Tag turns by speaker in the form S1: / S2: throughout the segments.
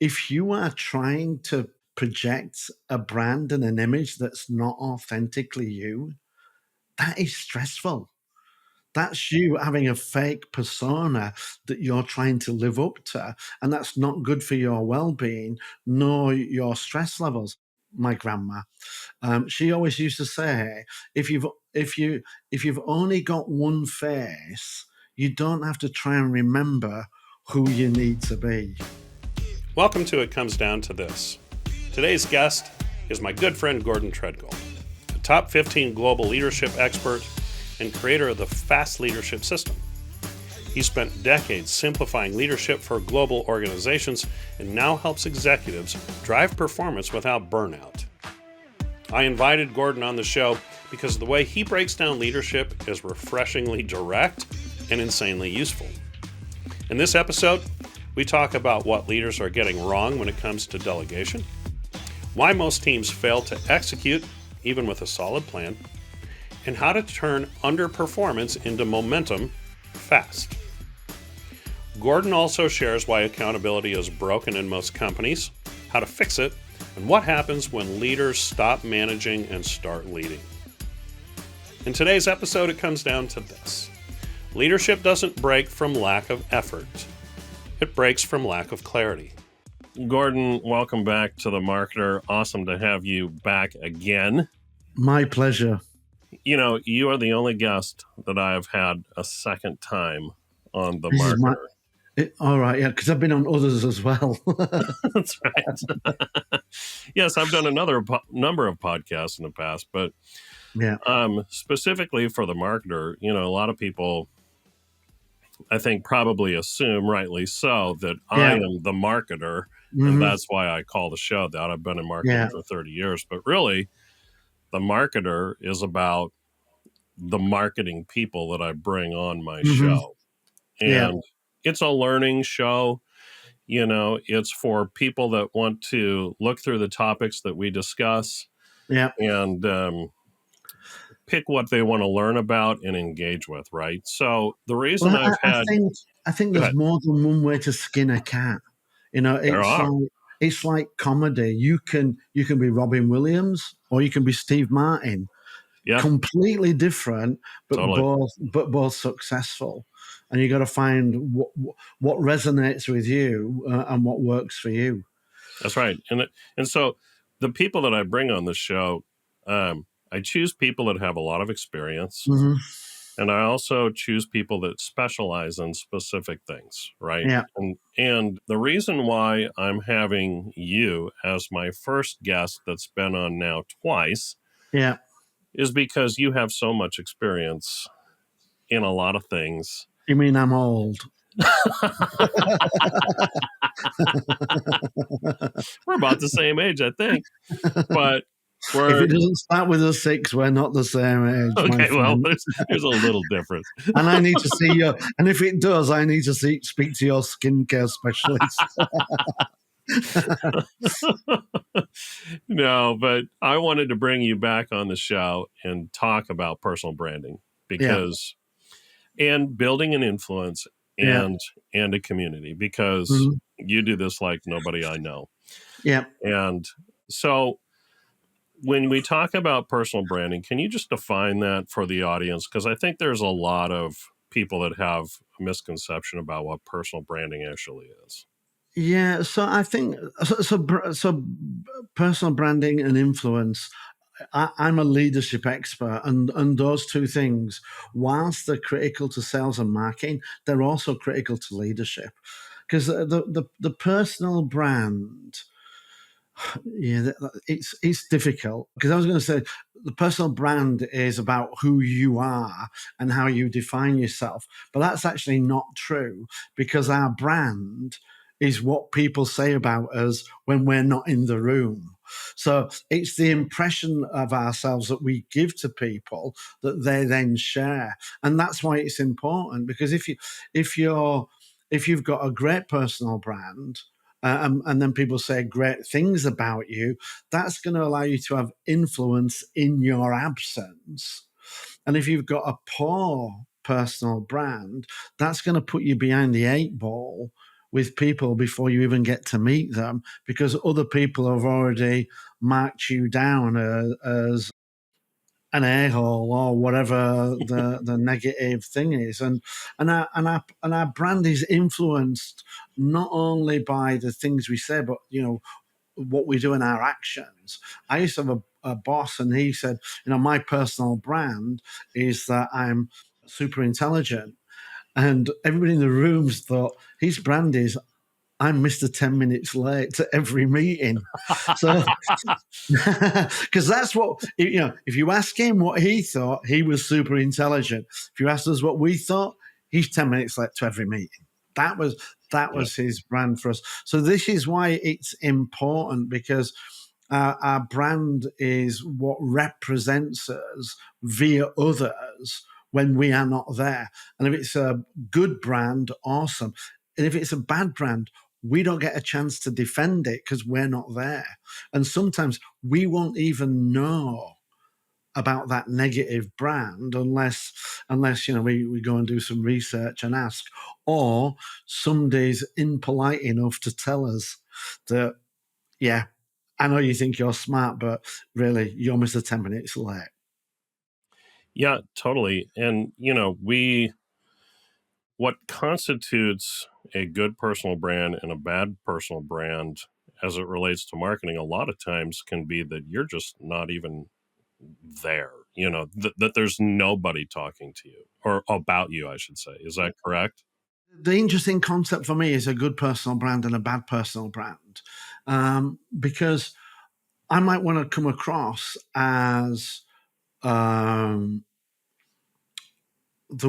S1: if you are trying to project a brand and an image that's not authentically you, that is stressful. That's you having a fake persona that you're trying to live up to, and that's not good for your well-being nor your stress levels. My grandma, she always used to say, if you've only got one face, you don't have to try and remember who you need to be.
S2: Welcome to It Comes Down to This. Today's guest is my good friend Gordon Tredgold, a top 15 global leadership expert and creator of the Fast Leadership System. He spent decades simplifying leadership for global organizations and now helps executives drive performance without burnout. I invited Gordon on the show because the way he breaks down leadership is refreshingly direct and insanely useful. In this episode, we talk about what leaders are getting wrong when it comes to delegation, why most teams fail to execute even with a solid plan, and how to turn underperformance into momentum fast. Gordon also shares why accountability is broken in most companies, how to fix it, and what happens when leaders stop managing and start leading. In today's episode, it comes down to this. Leadership doesn't break from lack of effort. It breaks from lack of clarity. Gordon, welcome back to The Marketer. Awesome to have you back again.
S1: My pleasure.
S2: You know, you are the only guest that I have had a second time on The Marketer.
S1: All right, yeah, because I've been on others as well.
S2: That's right. Yes, I've done another number of podcasts in the past, but
S1: yeah,
S2: specifically for The Marketer, you know, a lot of people, I think, probably assume, rightly so, that I am the marketer, and that's why I call the show that. I've been in marketing for 30 years, but really, the marketer is about the marketing people that I bring on my show. And it's a learning show. You know, it's for people that want to look through the topics that we discuss and pick what they want to learn about and engage with, right? So the reason
S1: I think there's more than one way to skin a cat. You know, it's like comedy. You can be Robin Williams or you can be Steve Martin.
S2: Yeah.
S1: Completely different, but
S2: totally.
S1: both successful. And you got to find what resonates with you and what works for you.
S2: That's right. And so the people that I bring on the show, I choose people that have a lot of experience. And I also choose people that specialize in specific things, right?
S1: Yeah.
S2: And the reason why I'm having you as my first guest that's been on now twice is because you have so much experience in a lot of things.
S1: You mean I'm old?
S2: We're about the same age, I think. But
S1: if it doesn't start with a 6, we're not the same age.
S2: Okay, well, there's a little difference.
S1: And I need to see you. And if it does, I need to speak to your skincare specialist.
S2: No, but I wanted to bring you back on the show and talk about personal branding because, and building an influence and a community, because you do this like nobody I know.
S1: Yeah.
S2: And so when we talk about personal branding, can you just define that for the audience? Because I think there's a lot of people that have a misconception about what personal branding actually is.
S1: Yeah, so I think so personal branding and influence. I'm a leadership expert, and those two things, whilst they're critical to sales and marketing, they're also critical to leadership, because the personal brand, it's difficult. Because I was going to say the personal brand is about who you are and how you define yourself, but that's actually not true, because our brand is what people say about us when we're not in the room. So it's the impression of ourselves that we give to people that they then share. And that's why it's important, because if you've got a great personal brand, and then people say great things about you, that's going to allow you to have influence in your absence. And if you've got a poor personal brand, that's going to put you behind the 8 ball with people before you even get to meet them, because other people have already marked you down as an a-hole or whatever the negative thing is. And our brand is influenced not only by the things we say, but what we do in our actions. I used to have a boss, and he said, my personal brand is that I'm super intelligent. And everybody in the rooms thought his brand is, I'm Mr. 10 minutes late to every meeting. So, because that's what, if you ask him what he thought, he was super intelligent. If you asked us what we thought, he's 10 minutes late to every meeting. That was that
S2: Yeah.
S1: was his brand for us. So this is why it's important, because our brand is what represents us via others when we are not there. And if it's a good brand, awesome. And if it's a bad brand, we don't get a chance to defend it because we're not there. And sometimes we won't even know about that negative brand unless we go and do some research and ask, or somebody's impolite enough to tell us that, yeah, I know you think you're smart, but really you're Mr. 10 minutes late.
S2: Yeah, totally. And, what constitutes a good personal brand and a bad personal brand as it relates to marketing a lot of times can be that you're just not even there, that there's nobody talking to you or about you, I should say. Is that correct?
S1: The interesting concept for me is a good personal brand and a bad personal brand, because I might want to come across as the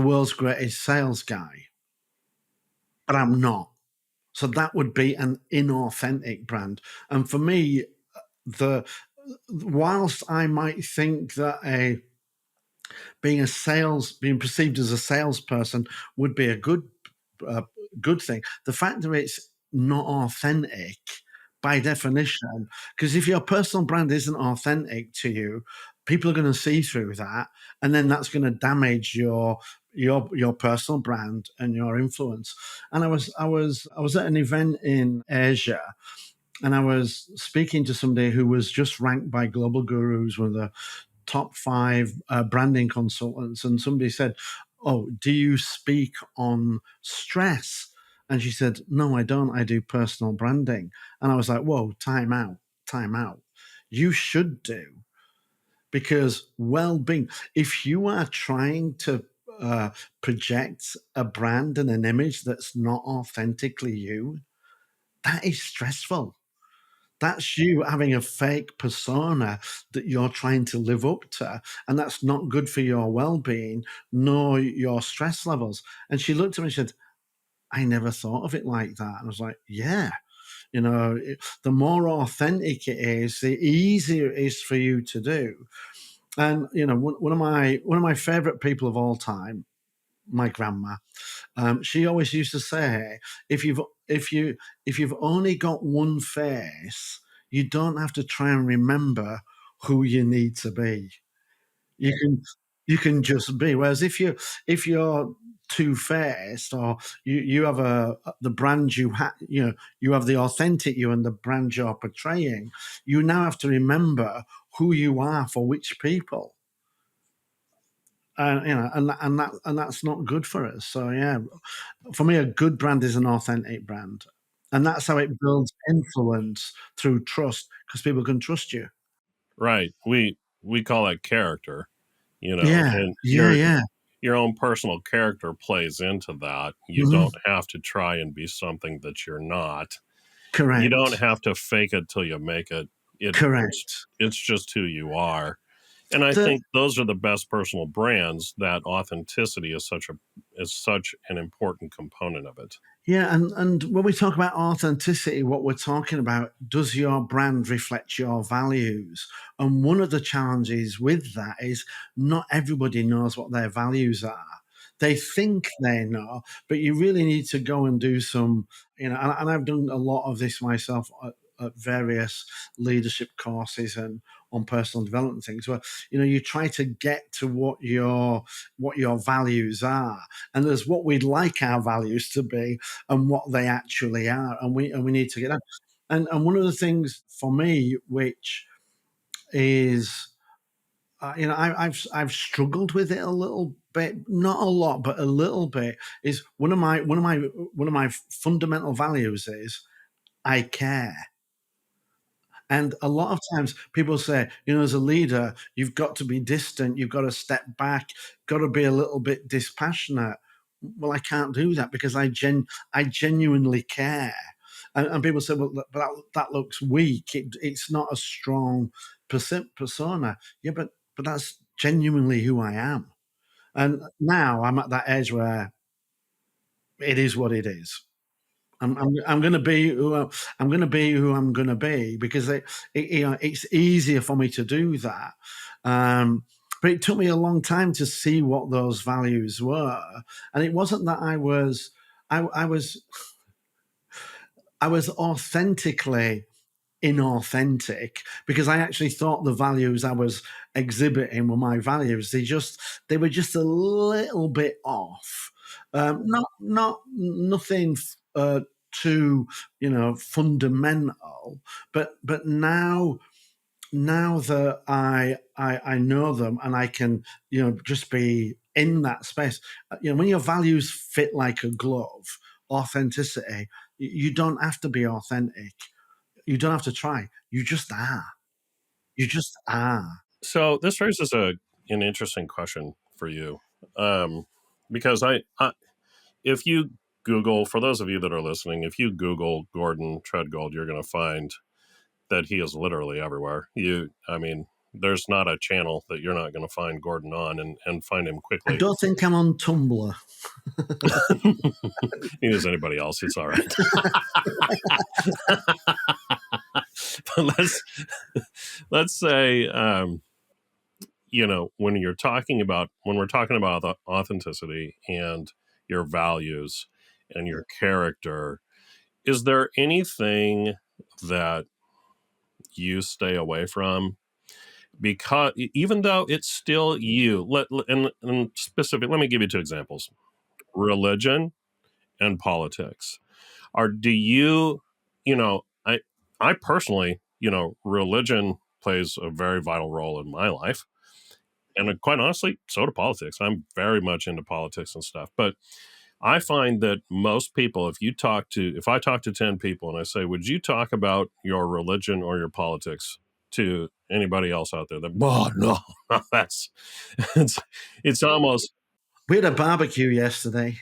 S1: world's greatest sales guy, but I'm not. So that would be an inauthentic brand. And for me, the whilst I might think that being perceived as a salesperson would be a uh, good thing, the fact that it's not authentic by definition, because if your personal brand isn't authentic to you, people are going to see through that, and then that's going to damage your personal brand and your influence. And I was at an event in Asia, and I was speaking to somebody who was just ranked by Global Gurus, one of the top five branding consultants. And somebody said, "Oh, do you speak on stress?" And she said, "No, I don't. I do personal branding." And I was like, "Whoa, time out, time out. You should do, because well-being, if you are trying to uh, project a brand and an image that's not authentically you, that is stressful. That's you having a fake persona that you're trying to live up to. And that's not good for your well being nor your stress levels." And she looked at me and said, "I never thought of it like that." And I was like, yeah, the more authentic it is, the easier it is for you to do. And, one of my favorite people of all time, my grandma, she always used to say, if you've if you if you've only got one face, you don't have to try and remember who you need to be. You can just be. Whereas if you're two faced, or you have the brand you have the authentic you and the brand you're portraying, you now have to remember who you are for which people. And that's not good for us. So yeah, for me, a good brand is an authentic brand, and that's how it builds influence through trust, because people can trust you.
S2: Right. We call it character,
S1: Yeah,
S2: and
S1: yeah, yeah.
S2: your own personal character plays into that. You
S1: Mhm.
S2: don't have to try and be something that you're not. You don't
S1: Correct,
S2: have to fake it till you make it.
S1: correct.
S2: It's just who you are. And I
S1: The
S2: think those are the best personal brands. That authenticity is such an important component of it.
S1: Yeah, and when we talk about authenticity, what we're talking about, does your brand reflect your values? And one of the challenges with that is not everybody knows what their values are. They think they know, but you really need to go and do some, and I've done a lot of this myself at various leadership courses and on personal development things, where you try to get to what your values are, and there's what we'd like our values to be and what they actually are, and we need to get that. And one of the things for me, which is I've struggled with it a little bit, not a lot, but a little bit. Is one of my fundamental values is I care. And a lot of times people say, as a leader, you've got to be distant, you've got to step back, got to be a little bit dispassionate. Well, I can't do that because I genuinely care. And people say, well, but that looks weak. It's not a strong persona. Yeah, but that's genuinely who I am. And now I'm at that age where it is what it is. I'm going to be I'm going to be who I'm going to be because it's easier for me to do that. But it took me a long time to see what those values were, and it wasn't that I was authentically inauthentic because I actually thought the values I was exhibiting were my values. They were just a little bit off. Not nothing too fundamental, but now that I know them and I can just be in that space. When your values fit like a glove, authenticity. You don't have to be authentic. You don't have to try. You just are. You just are.
S2: So this raises an interesting question for you, um, because if you Google, for those of you that are listening, if you Google Gordon Tredgold, you're going to find that he is literally everywhere. I mean, there's not a channel that you're not going to find Gordon on and find him
S1: I
S2: quickly.
S1: don't think I'm on Tumblr.
S2: Neither is anybody else. It's all right. But let's say when we're talking about authenticity and your values and your character, is there anything that you stay away from? Because even though it's still you, and specific, let me give you two examples: religion and politics. Or do I personally, religion plays a very vital role in my life. And quite honestly, so do politics. I'm very much into politics and stuff. But I find that most people, if I talk to 10 people and I say, would you talk about your religion or your politics to anybody else out there? Oh, no, that's, it's, it's almost,
S1: We had a barbecue yesterday,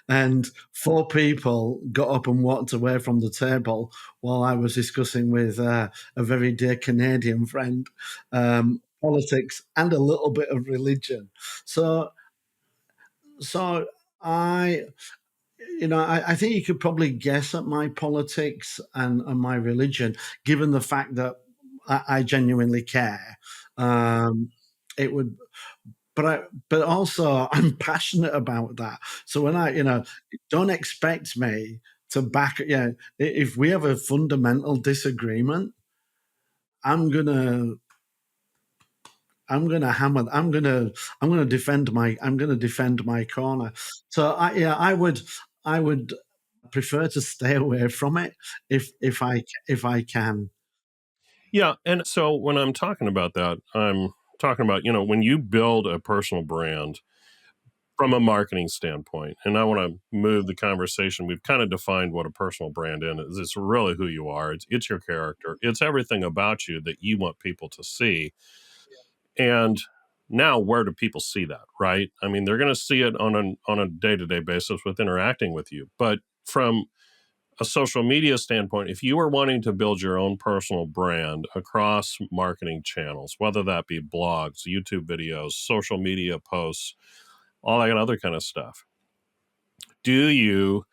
S1: and four people got up and walked away from the table while I was discussing with a very dear Canadian friend politics and a little bit of religion. So I I think you could probably guess at my politics and my religion, given the fact that I genuinely care. It would, but also I'm passionate about that. So when don't expect me to back. If we have a fundamental disagreement, I'm gonna hammer. I'm gonna defend my corner. So I would prefer to stay away from it if I can.
S2: yeah. And so when I'm talking about that, I'm talking about, when you build a personal brand from a marketing standpoint, and I want to move the conversation. We've kind of defined what a personal brand is. It's really who you are. It's your character. It's everything about you that you want people to see. And now, where do people see that? Right? I mean, they're going to see it on a day to day basis with interacting with you. But from a social media standpoint, if you are wanting to build your own personal brand across marketing channels, whether that be blogs, YouTube videos, social media posts, all that other kind of stuff, do you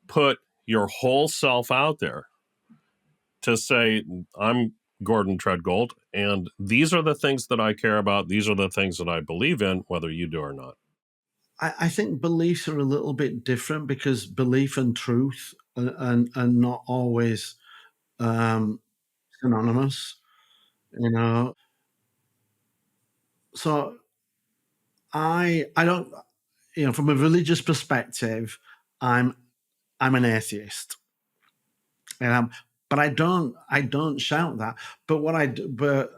S2: put your whole self out there to say, I'm Gordon Tredgold, and these are the things that I care about. These are the things that I believe in, whether you do or not.
S1: I think beliefs are a little bit different because belief and truth are not always um, synonymous. you know. So I don't, from a religious perspective, I'm I'm an atheist. Um, but I don't shout that. But what I do, but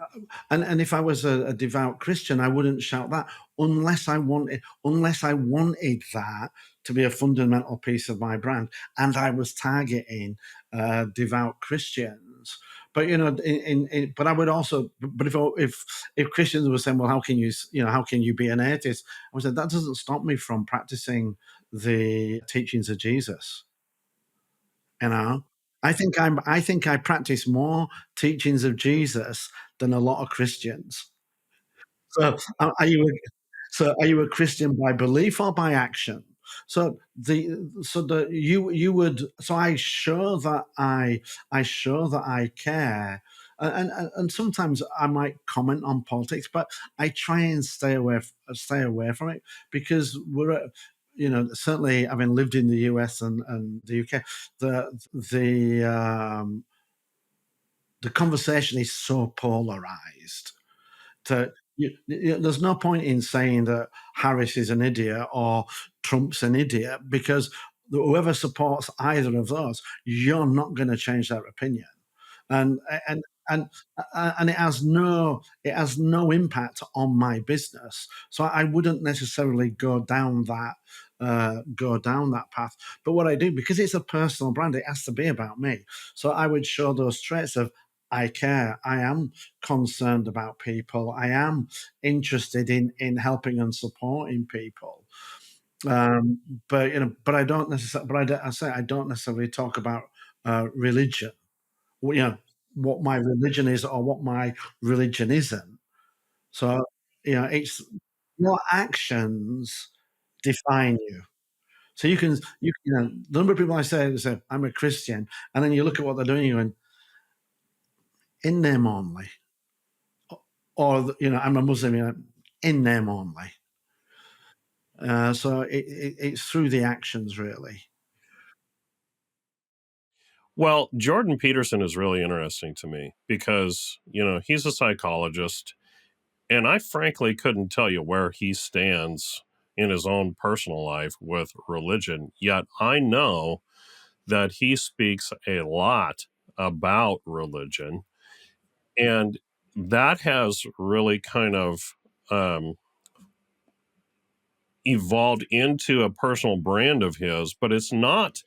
S1: and if I was a devout Christian, I wouldn't shout that unless I wanted that to be a fundamental piece of my brand, and I was targeting devout Christians. But but I would also, but if Christians were saying, well, how can you be an atheist? I would say that doesn't stop me from practicing the teachings of Jesus. You know, I think I practice more teachings of Jesus than a lot of Christians. So, are you a Christian by belief or by action? You would, so I show that I care. And sometimes I might comment on politics, but I try and stay away from it, because certainly having lived in the US and the UK, the the conversation is so polarized. There's no point in saying that Harris is an idiot or Trump's an idiot, because whoever supports either of those, you're not going to change their opinion, and and it has no impact on my business. So I wouldn't necessarily go down that path. But what I do, because it's a personal brand, it has to be about me. So I would show those traits of, I care. I am concerned about people. I am interested in helping and supporting people. Um, but I don't necessarily. I don't necessarily talk about religion. Well, what my religion is or what my religion isn't. So it's your actions define you. So the number of people I say I'm a Christian, and then you look at what they're doing, you're going, in name only. Or I'm a Muslim, in name only. So it's through the actions, really.
S2: Well, Jordan Peterson is really interesting to me because, he's a psychologist, and I frankly couldn't tell you where he stands in his own personal life with religion. Yet I know that he speaks a lot about religion, and that has really kind of um, evolved into a personal brand of his. But it's not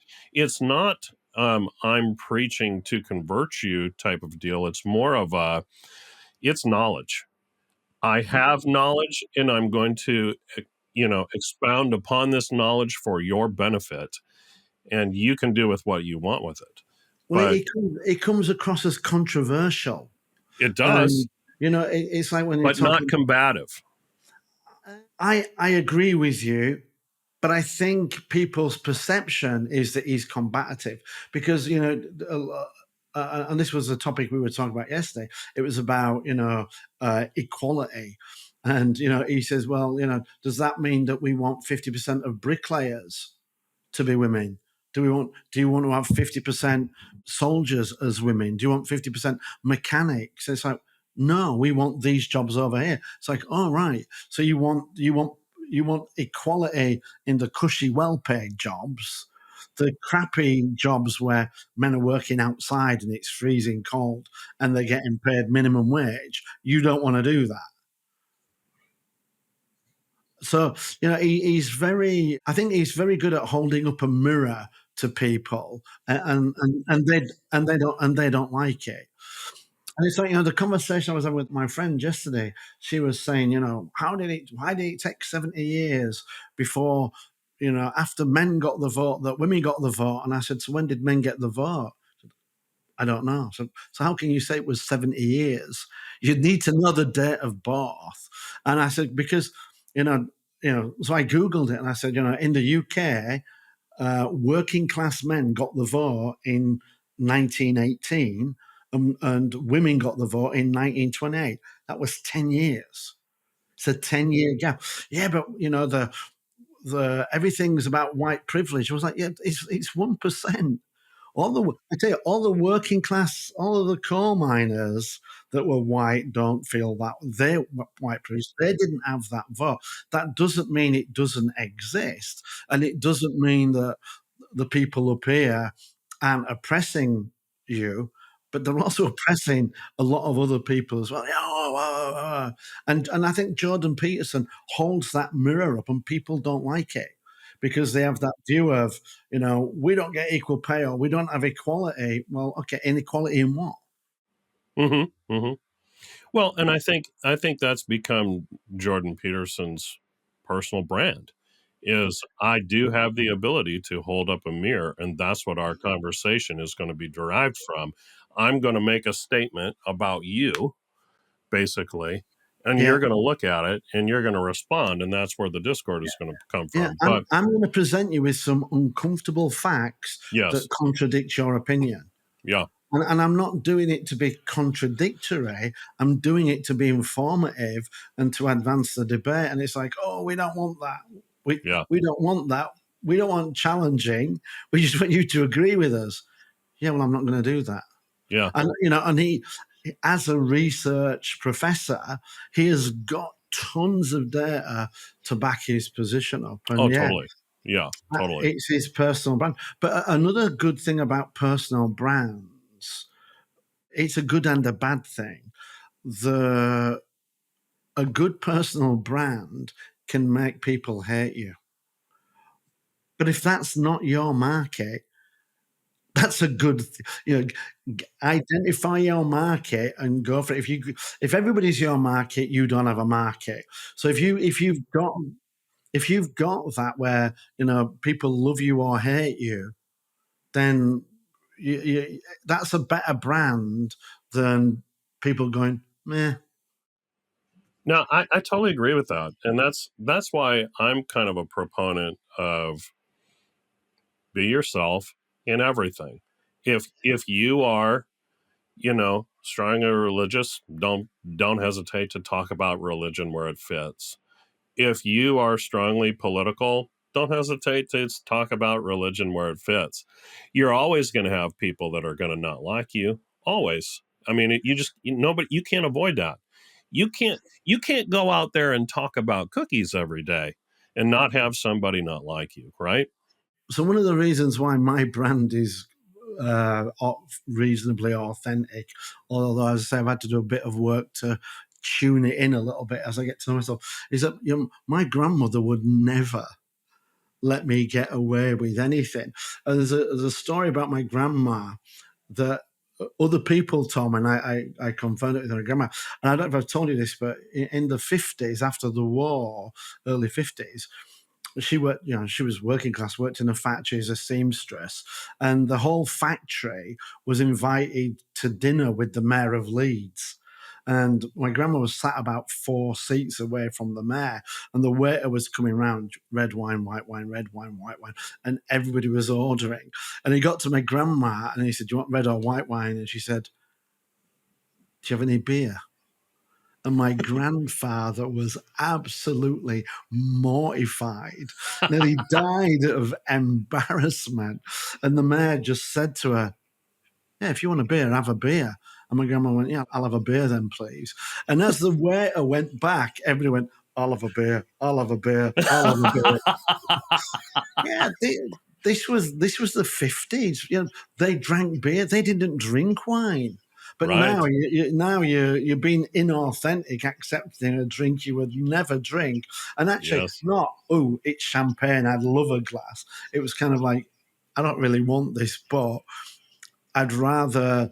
S2: I'm preaching to convert you type of deal. It's more of it's knowledge. I have knowledge, and I'm going to expound upon this knowledge for your benefit, and you can do with what you want with it.
S1: Well,
S2: But
S1: it comes across as controversial,
S2: it does,
S1: and it's like when you're
S2: but not
S1: talking.
S2: combative.
S1: I agree with you, but I think people's perception is that he's combative, because and this was a topic we were talking about yesterday. It was about equality, and he says, well, does that mean that we want 50% of bricklayers to be women? Do you want to have 50% soldiers as women? Do you want 50% mechanics? It's like, no, we want these jobs over here. It's like, all right. So you want equality in the cushy, well-paid jobs, the crappy jobs where men are working outside and it's freezing cold and they're getting paid minimum wage. You don't want to do that. So he's very. I think he's very good at holding up a mirror to people, and they don't like it. And it's like, the conversation I was having with my friend yesterday. She was saying, why did it take 70 years before, after men got the vote, that women got the vote? And I said, so when did men get the vote? I don't know. So how can you say it was 70 years? You'd need to know the date of birth. And I said, because, you know, so I Googled it and I said, in the UK, working class men got the vote in 1918, and women got the vote in 1928. That was 10 years. It's a 10-year gap. Yeah, but the everything's about white privilege. I was like, yeah, it's 1%. I tell you, all the working class, all of the coal miners that were white don't feel that they white privileged. They didn't have that vote. That doesn't mean it doesn't exist, and it doesn't mean that the people up here aren't oppressing you, but they're also oppressing a lot of other people as well. And I think Jordan Peterson holds that mirror up, and people don't like it because they have that view of, we don't get equal pay or we don't have equality. Well, okay, inequality in what?
S2: Mm-hmm. Mm-hmm. Well, and I think that's become Jordan Peterson's personal brand is I do have the ability to hold up a mirror, and that's what our conversation is going to be derived from. I'm going to make a statement about you, basically, and
S1: Yeah,
S2: you're going to look at it and you're going to respond, and that's where the discord is going to come
S1: yeah.
S2: from.
S1: I'm
S2: But
S1: I'm going to present you with some uncomfortable facts that
S2: yes,
S1: contradict your opinion.
S2: yeah,
S1: And I'm not doing it to be contradictory. I'm doing it to be informative and to advance the debate. And it's like, oh, we don't want that. We
S2: yeah,
S1: we don't want that. We don't want challenging. We just want you to agree with us. Yeah, well, I'm not going to do that.
S2: yeah.
S1: And he, as a research professor, he has got tons of data to back his position up. And
S2: Oh,
S1: yeah,
S2: totally. Yeah, totally.
S1: it's his personal brand. But another good thing about personal brands, it's a good and a bad thing. A good personal brand can make people hate you. But if that's not your market, that's a good, identify your market and go for it. If everybody's your market, you don't have a market. So if you've got that where people love you or hate you, then that's a better brand than people going meh.
S2: No, I totally agree with that. And that's why I'm kind of a proponent of be yourself in everything. If you are, strong or religious, don't hesitate to talk about religion where it fits. If you are strongly political, don't hesitate to talk about religion where it fits. You're always going to have people that are going to not like you. Always. I mean, nobody, you can't avoid that. You can't go out there and talk about cookies every day and not have somebody not like you, right?
S1: So one of the reasons why my brand is reasonably authentic, although as I say, I've had to do a bit of work to tune it in a little bit as I get to know myself, is that my grandmother would never let me get away with anything. And there's a story about my grandma that other people told me, and I confirmed it with her grandma. And I don't know if I've told you this, but in the 50s, after the war, early 50s, she worked, she was working class, worked in a factory as a seamstress, and the whole factory was invited to dinner with the mayor of Leeds. And my grandma was sat about 4 seats away from the mayor, and the waiter was coming round, red wine, white wine, red wine, white wine, and everybody was ordering. And he got to my grandma and he said, "Do you want red or white wine?" And she said, "Do you have any beer?" And my grandfather was absolutely mortified, nearly died of embarrassment. And the mayor just said to her, "Yeah, if you want a beer, have a beer." And my grandma went, "Yeah, I'll have a beer then, please." And as the waiter went back, everybody went, "I'll have a beer, I'll have a beer, I'll have a beer." Yeah, this was the 50s. They drank beer. They didn't drink wine. But
S2: Right.
S1: now you're being inauthentic, accepting a drink you would never drink, and actually
S2: Yes.
S1: not. Oh, it's champagne. I'd love a glass. It was kind of like, I don't really want this, but I'd rather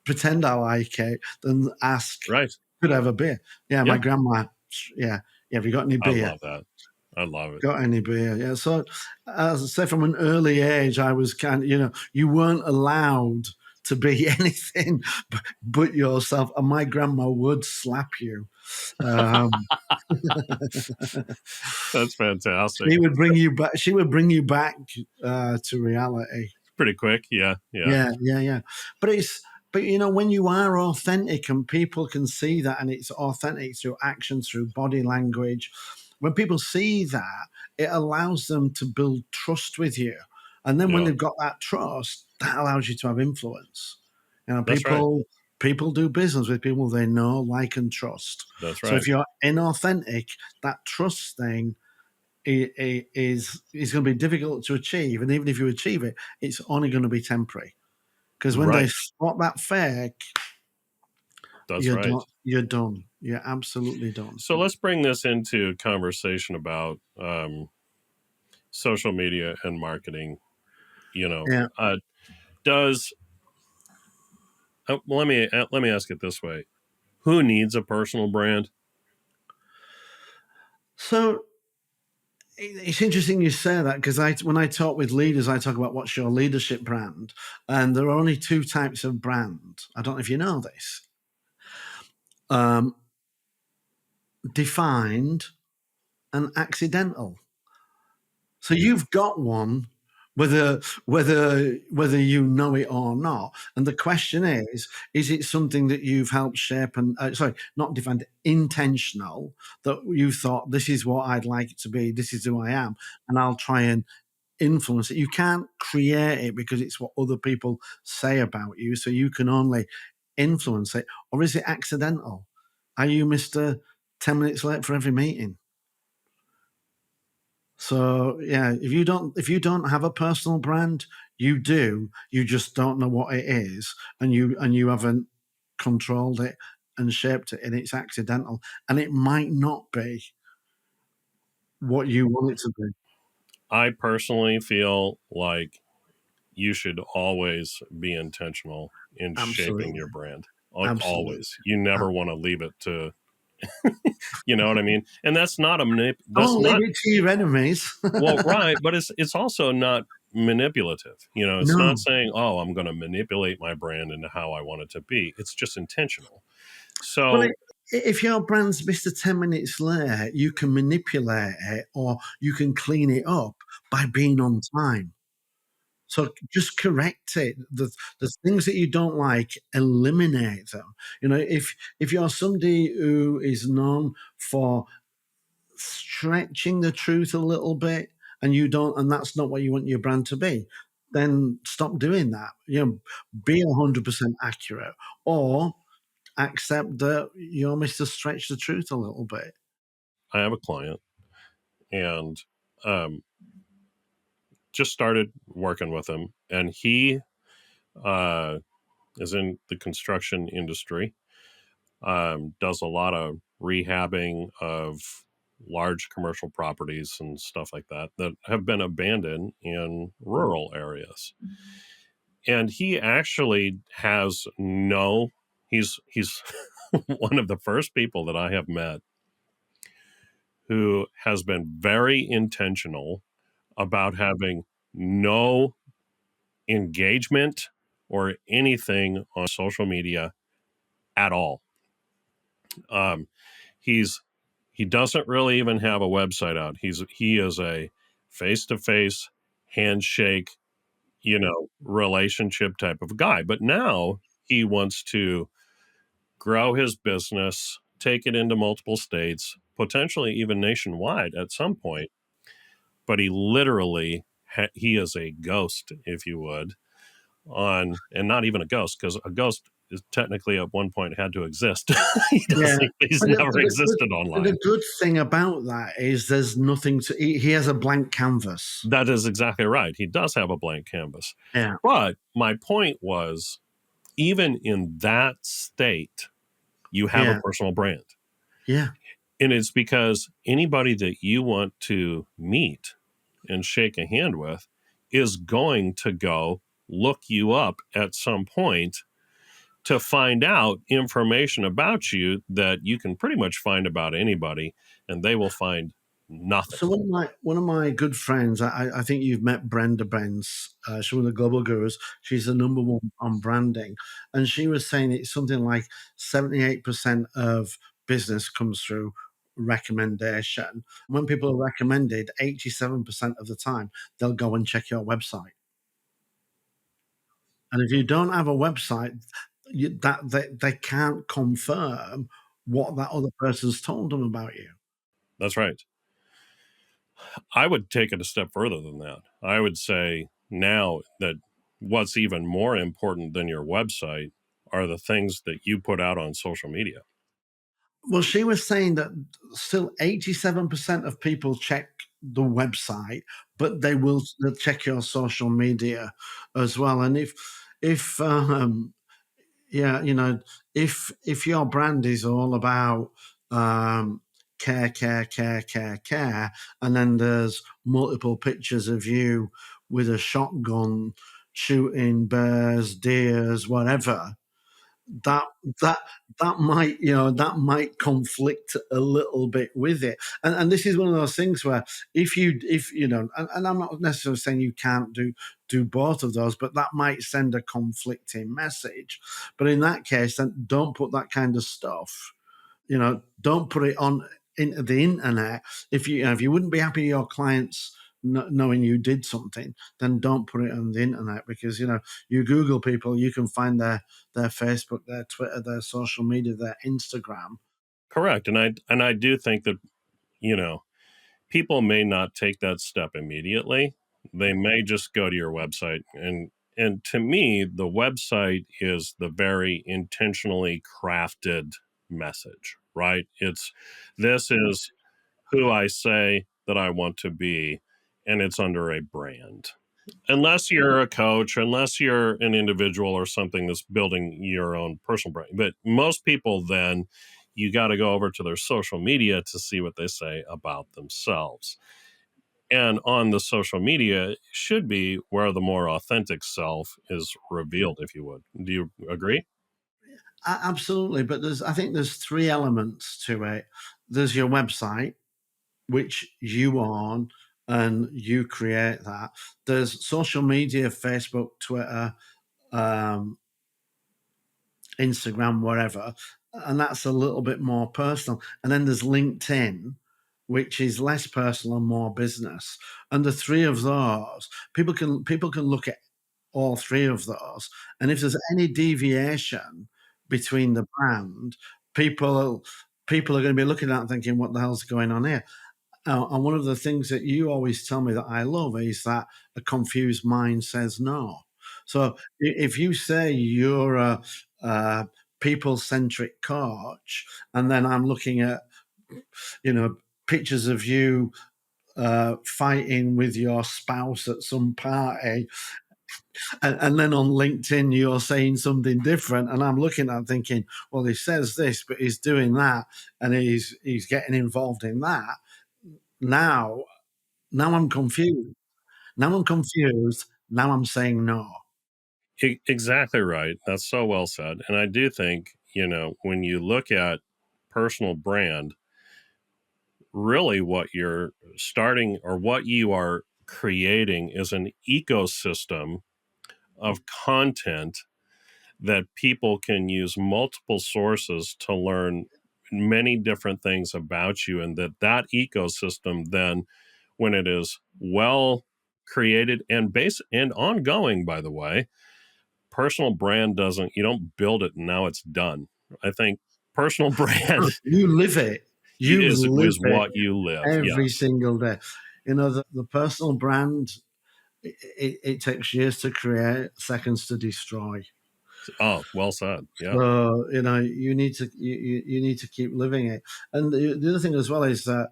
S1: pretend I like it than ask,
S2: Right.
S1: could I have a beer? Yeah, my
S2: Yeah.
S1: grandma. Yeah, yeah. Have you got any
S2: I
S1: beer?
S2: love that. I love it.
S1: Got any beer? Yeah. So, as I say, from an early age, I was kind of, you weren't allowed to be anything but yourself, and my grandma would slap you. Um,
S2: That's fantastic.
S1: she would bring you back. She would bring you back to reality.
S2: Pretty quick. Yeah. Yeah.
S1: Yeah, yeah, yeah. But when you are authentic and people can see that, and it's authentic through action, through body language, when people see that, it allows them to build trust with you. And then when
S2: Yeah.
S1: they've got that trust, that allows you to have influence. You know,
S2: That's right.
S1: people do business with people they know, like, and trust.
S2: That's
S1: So
S2: right.
S1: if you're inauthentic, that trust thing is going to be difficult to achieve. And even if you achieve it, it's only going to be temporary. Because when they
S2: Right.
S1: spot that fake,
S2: That's
S1: you're
S2: right.
S1: done. You're done. You're absolutely done.
S2: So let's bring this into conversation about social media and marketing. You know,
S1: Yeah.
S2: does let me ask it this way: who needs a personal brand?
S1: So it's interesting you say that, because when I talk with leaders, I talk about what's your leadership brand, and there are only two types of brand. I don't know if you know this. Defined and accidental. So you've got one, whether you know it or not. And the question is it something that you've helped shape and sorry, not defined, intentional, that you thought, this is what I'd like it to be, this is who I am, and I'll try and influence it. You can't create it because it's what other people say about you, so you can only influence it. Or is it accidental? Are you Mr. 10 minutes late for every meeting? So yeah, if you don't have a personal brand, you do. You just don't know what it is, and you haven't controlled it and shaped it, and it's accidental, and it might not be what you want it to be.
S2: I personally feel like you should always be intentional in shaping your
S1: Absolutely,
S2: brand.
S1: absolutely.
S2: Always. You never want to leave it to, you know what I mean? And that's not that's
S1: Don't leave
S2: not,
S1: it to your enemies.
S2: well, right, but it's also not manipulative. You know, it's not
S1: No.
S2: saying, "Oh, I'm going to manipulate my brand into how I want it to be." It's just intentional.
S1: Well,
S2: So,
S1: if your brand's Mr. 10 minutes late, you can manipulate it, or you can clean it up by being on time. So just correct it. The things that you don't like, eliminate them. You know, if you're somebody who is known for stretching the truth a little bit, and you don't, and that's not what you want your brand to be, then stop doing that. You know, be 100% accurate, or accept that you're Mr. Stretch the truth a little bit.
S2: I have a client and um just started working with him, and he uh is in the construction industry, does a lot of rehabbing of large commercial properties and stuff like that that have been abandoned in rural areas. And he actually has no, he's one of the first people that I have met who has been very intentional about having no engagement or anything on social media at all. Um, he's he doesn't really even have a website out. He is a face to face handshake, relationship type of guy. But now he wants to grow his business, take it into multiple states, potentially even nationwide at some point. But he literally he is a ghost, if you would, on, and not even a ghost, because a ghost is technically at one point had to exist.
S1: Yeah.
S2: He's
S1: But
S2: never existed
S1: the
S2: online.
S1: good thing about that is there's nothing to, he has a blank canvas.
S2: That is exactly right. He does have a blank canvas.
S1: Yeah.
S2: But my point was, even in that state, you have a
S1: Yeah.
S2: personal brand.
S1: Yeah.
S2: And it's because anybody that you want to meet and shake a hand with is going to go look you up at some point to find out information about you that you can pretty much find about anybody, and they will find nothing.
S1: So one of my good friends, I think you've met Brenda Benz. She's one of the global gurus. She's the number one on branding, and she was saying it's something like 78% of business comes through recommendation. When people are recommended, 87% of the time they'll go and check your website. And if you don't have a website, that they can't confirm what that other person's told them about you.
S2: That's right. I would take it a step further than that. I would say now that what's even more important than your website are the things that you put out on social media.
S1: Well, she was saying that still 87% of people check the website, but they'll check your social media as well. And if yeah, if your brand is all about care, care, care, care, care, and then there's multiple pictures of you with a shotgun shooting bears, deers, whatever, that that that might conflict a little bit with it. And this is one of those things where if and I'm not necessarily saying you can't do both of those, but that might send a conflicting message. But in that case, then don't put that kind of stuff, don't put it on into the internet. If you wouldn't be happy your clients knowing you did something, then don't put it on the internet, because you Google people, you can find their Facebook, their Twitter, their social media, their Instagram.
S2: Correct. And I do think that, you know, people may not take that step immediately. They may just go to your website, and to me, the website is the very intentionally crafted message, right? It's this is who I say that I want to be, and it's under a brand. Unless you're a coach, unless you're an individual or something that's building your own personal brand. But most people, then you got to go over to their social media to see what they say about themselves. And on the social media should be where the more authentic self is revealed, if you would. Do you agree?
S1: Absolutely, but I think there's three elements to it. There's your website, which you own and you create that. There's social media, Facebook, Twitter, um, Instagram, whatever, and that's a little bit more personal. And then there's LinkedIn, which is less personal and more business. And the three of those, people can look at all three of those, and if there's any deviation between the brand, people people are going to be looking at it and thinking, "What the hell's going on here?" And one of the things that you always tell me that I love is that a confused mind says no. So if you say you're a people centric coach, and then I'm looking at, you know, pictures of you fighting with your spouse at some party, and then on LinkedIn you're saying something different, and I'm looking at it thinking, well, he says this, but he's doing that, and he's getting involved in that. Now Now I'm confused. Now I'm confused. Now I'm saying no.
S2: Exactly right. That's so well said. And I do think, when you look at personal brand, really what you're starting or what you are creating is an ecosystem of content that people can use multiple sources to learn many different things about you, and that ecosystem then, when it is well created and base and ongoing, by the way, personal brand doesn't, you don't build it and now it's done. I think personal brand
S1: You live it. You live
S2: is
S1: it
S2: what you live.
S1: every
S2: Yes.
S1: single day. The personal brand, it takes years to create, seconds to destroy.
S2: Oh, well said. Yeah.
S1: So, you need to keep living it. And the other thing as well is that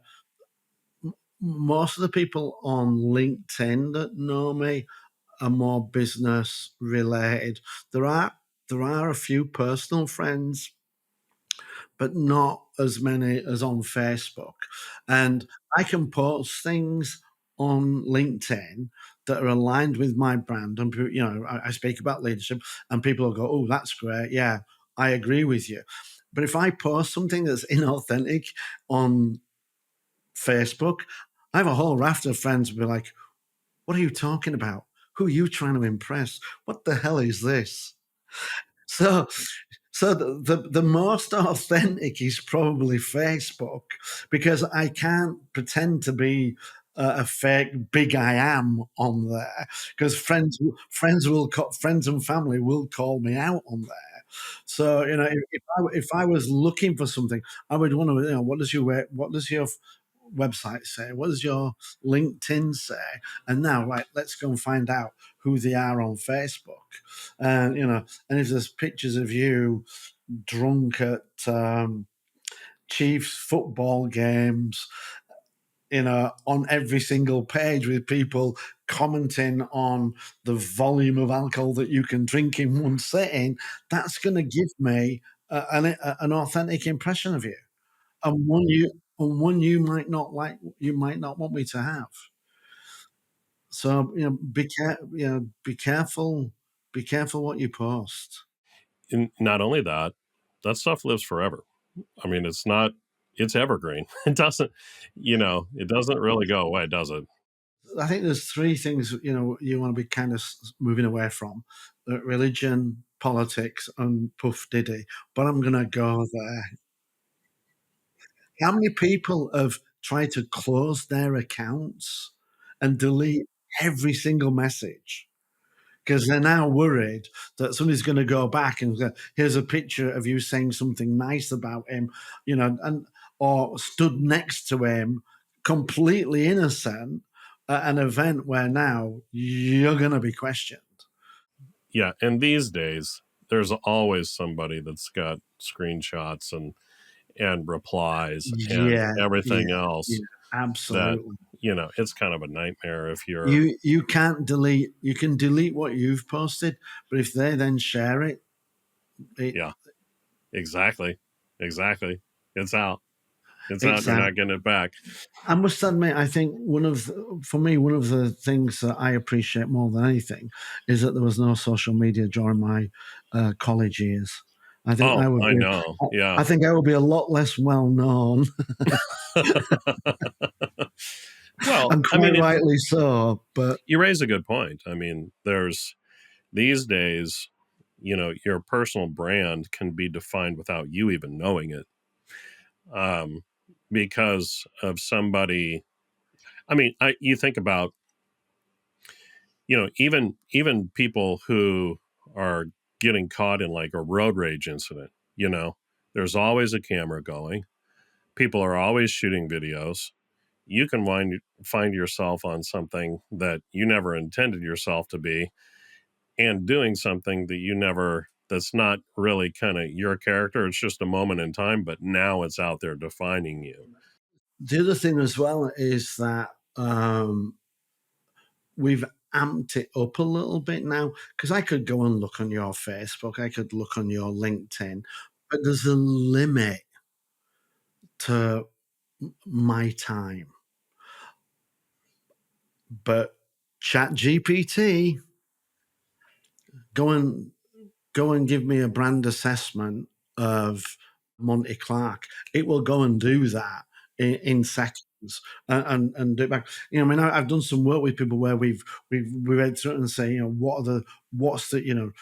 S1: most of the people on LinkedIn that know me are more business related. There are a few personal friends, but not as many as on Facebook. And I can post things on LinkedIn that are aligned with my brand. And, I speak about leadership, and people will go, "Oh, that's great. Yeah, I agree with you." But if I post something that's inauthentic on Facebook, I have a whole raft of friends who be like, "What are you talking about? Who are you trying to impress? What the hell is this?" So, so the most authentic is probably Facebook, because I can't pretend to be a fake big I am on there, because friends and family will call me out on there. So if I was looking for something, I would want to, what does your website say? What does your LinkedIn say? And now, right, let's go and find out who they are on Facebook. And and if there's pictures of you drunk at Chiefs football games, on every single page with people commenting on the volume of alcohol that you can drink in one sitting, that's going to give me an authentic impression of you, and one you might not like, you might not want me to have. So be careful, what you post.
S2: And not only that, that stuff lives forever. I mean, it's evergreen. It doesn't, it doesn't really go away, does it?
S1: I think there's three things you want to be kind of moving away from: religion, politics, and Puff Diddy. But I'm going to go there. How many people have tried to close their accounts and delete every single message because they're now worried that somebody's going to go back and go, here's a picture of you saying something nice about him, and or stood next to him, completely innocent, at an event where now you're going to be questioned.
S2: Yeah. And these days, there's always somebody that's got screenshots and replies and
S1: Yeah,
S2: everything
S1: yeah,
S2: else
S1: yeah,
S2: that,
S1: absolutely.
S2: it's kind of a nightmare if you're,
S1: You can't delete. You can delete what you've posted, but if they then share it
S2: yeah, exactly. Exactly. It's out. It's out. You're
S1: exactly.
S2: not getting it back.
S1: I must admit, I think for me, one of the things that I appreciate more than anything is that there was no social media during my college years. I think
S2: Oh,
S1: I would
S2: I
S1: be,
S2: know. Yeah.
S1: I think I would be a lot less well known,
S2: Well,
S1: and
S2: I
S1: quite
S2: mean,
S1: rightly so. But
S2: you raise a good point. I mean, there's these days, your personal brand can be defined without you even knowing it, um, because of somebody. I mean, you think about, even people who are getting caught in like a road rage incident. There's always a camera going. People are always shooting videos. You can find yourself on something that you never intended yourself to be, and doing something that that's not really kind of your character. It's just a moment in time, but now it's out there defining you.
S1: the other thing as well is that we've amped it up a little bit now, because I could go and look on your Facebook, I could look on your LinkedIn, but there's a limit to my time. But Chat GPT, go and give me a brand assessment of Monty Clark. It will go and do that in seconds, and do it back. I mean, I've done some work with people where we've read through it and say, what's the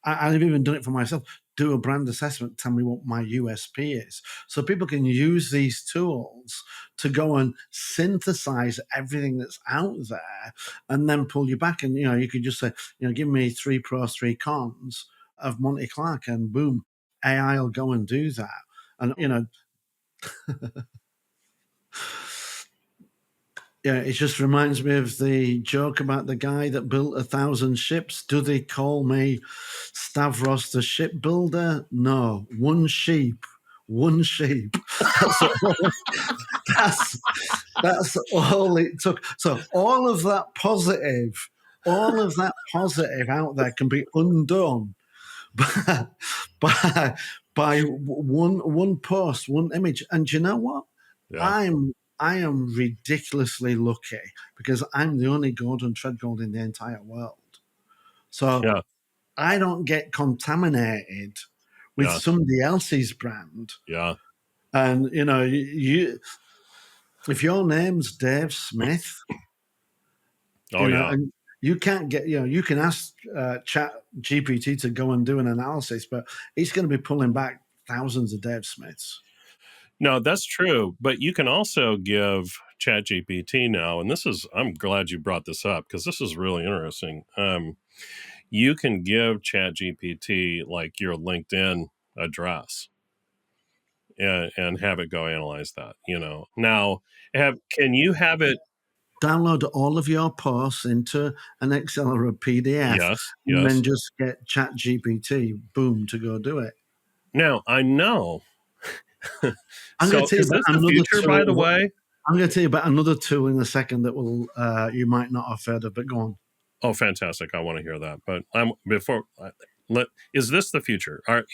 S1: I've even done it for myself. Do a brand assessment, tell me what my USP is. So people can use these tools to go and synthesize everything that's out there and then pull you back. And, you could just say, give me 3 pros, 3 cons of Monty Clark, and boom, AI will go and do that. And, yeah, it just reminds me of the joke about the guy that built 1,000 ships. Do they call me Stavros the shipbuilder? No, one sheep, one sheep. That's all, that's, that's all it took. So all of that positive out there can be undone by by, by one post, one image. And you know what?
S2: Yeah.
S1: I am ridiculously lucky because I'm the only Gordon Tredgold in the entire world. So
S2: Yeah.
S1: I don't get contaminated with
S2: Yeah.
S1: somebody else's brand.
S2: Yeah.
S1: And you if your name's Dave Smith,
S2: Oh, yeah.
S1: and you can't get, you can ask Chat GPT to go and do an analysis, but it's going to be pulling back thousands of Dave Smiths.
S2: No, that's true. But you can also give ChatGPT now, and I'm glad you brought this up because this is really interesting. You can give ChatGPT like your LinkedIn address, and have it go analyze that. Now, can you have it?
S1: Download all of your posts into an Excel or a PDF,
S2: Yes,
S1: and then
S2: yes.
S1: just get Chat GPT, boom, to go do it.
S2: Now I know.
S1: I'm going
S2: So
S1: to tell you
S2: is
S1: about
S2: this the
S1: another
S2: future, by the
S1: tool.
S2: way?
S1: I'm going to tell you about another tool in a second that will you might not have heard of, but go on.
S2: Oh, fantastic! I want to hear that. But is this the future? Are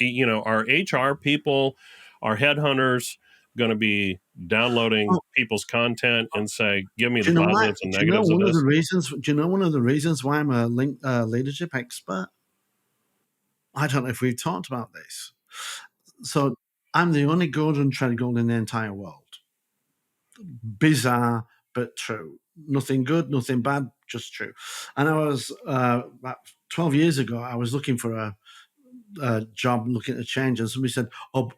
S2: HR people, are headhunters going to be downloading
S1: Oh,
S2: people's content and say, "Give me
S1: do
S2: the
S1: you know why?
S2: positives and negatives of this"?
S1: Do you know one of the reasons why I'm a leadership expert? I don't know if we've talked about this. So I'm the only Gordon Tredgold in the entire world. Bizarre, but true. Nothing good, nothing bad, just true. And I was about 12 years ago, I was looking for a job, looking to change, and somebody said, "Oh,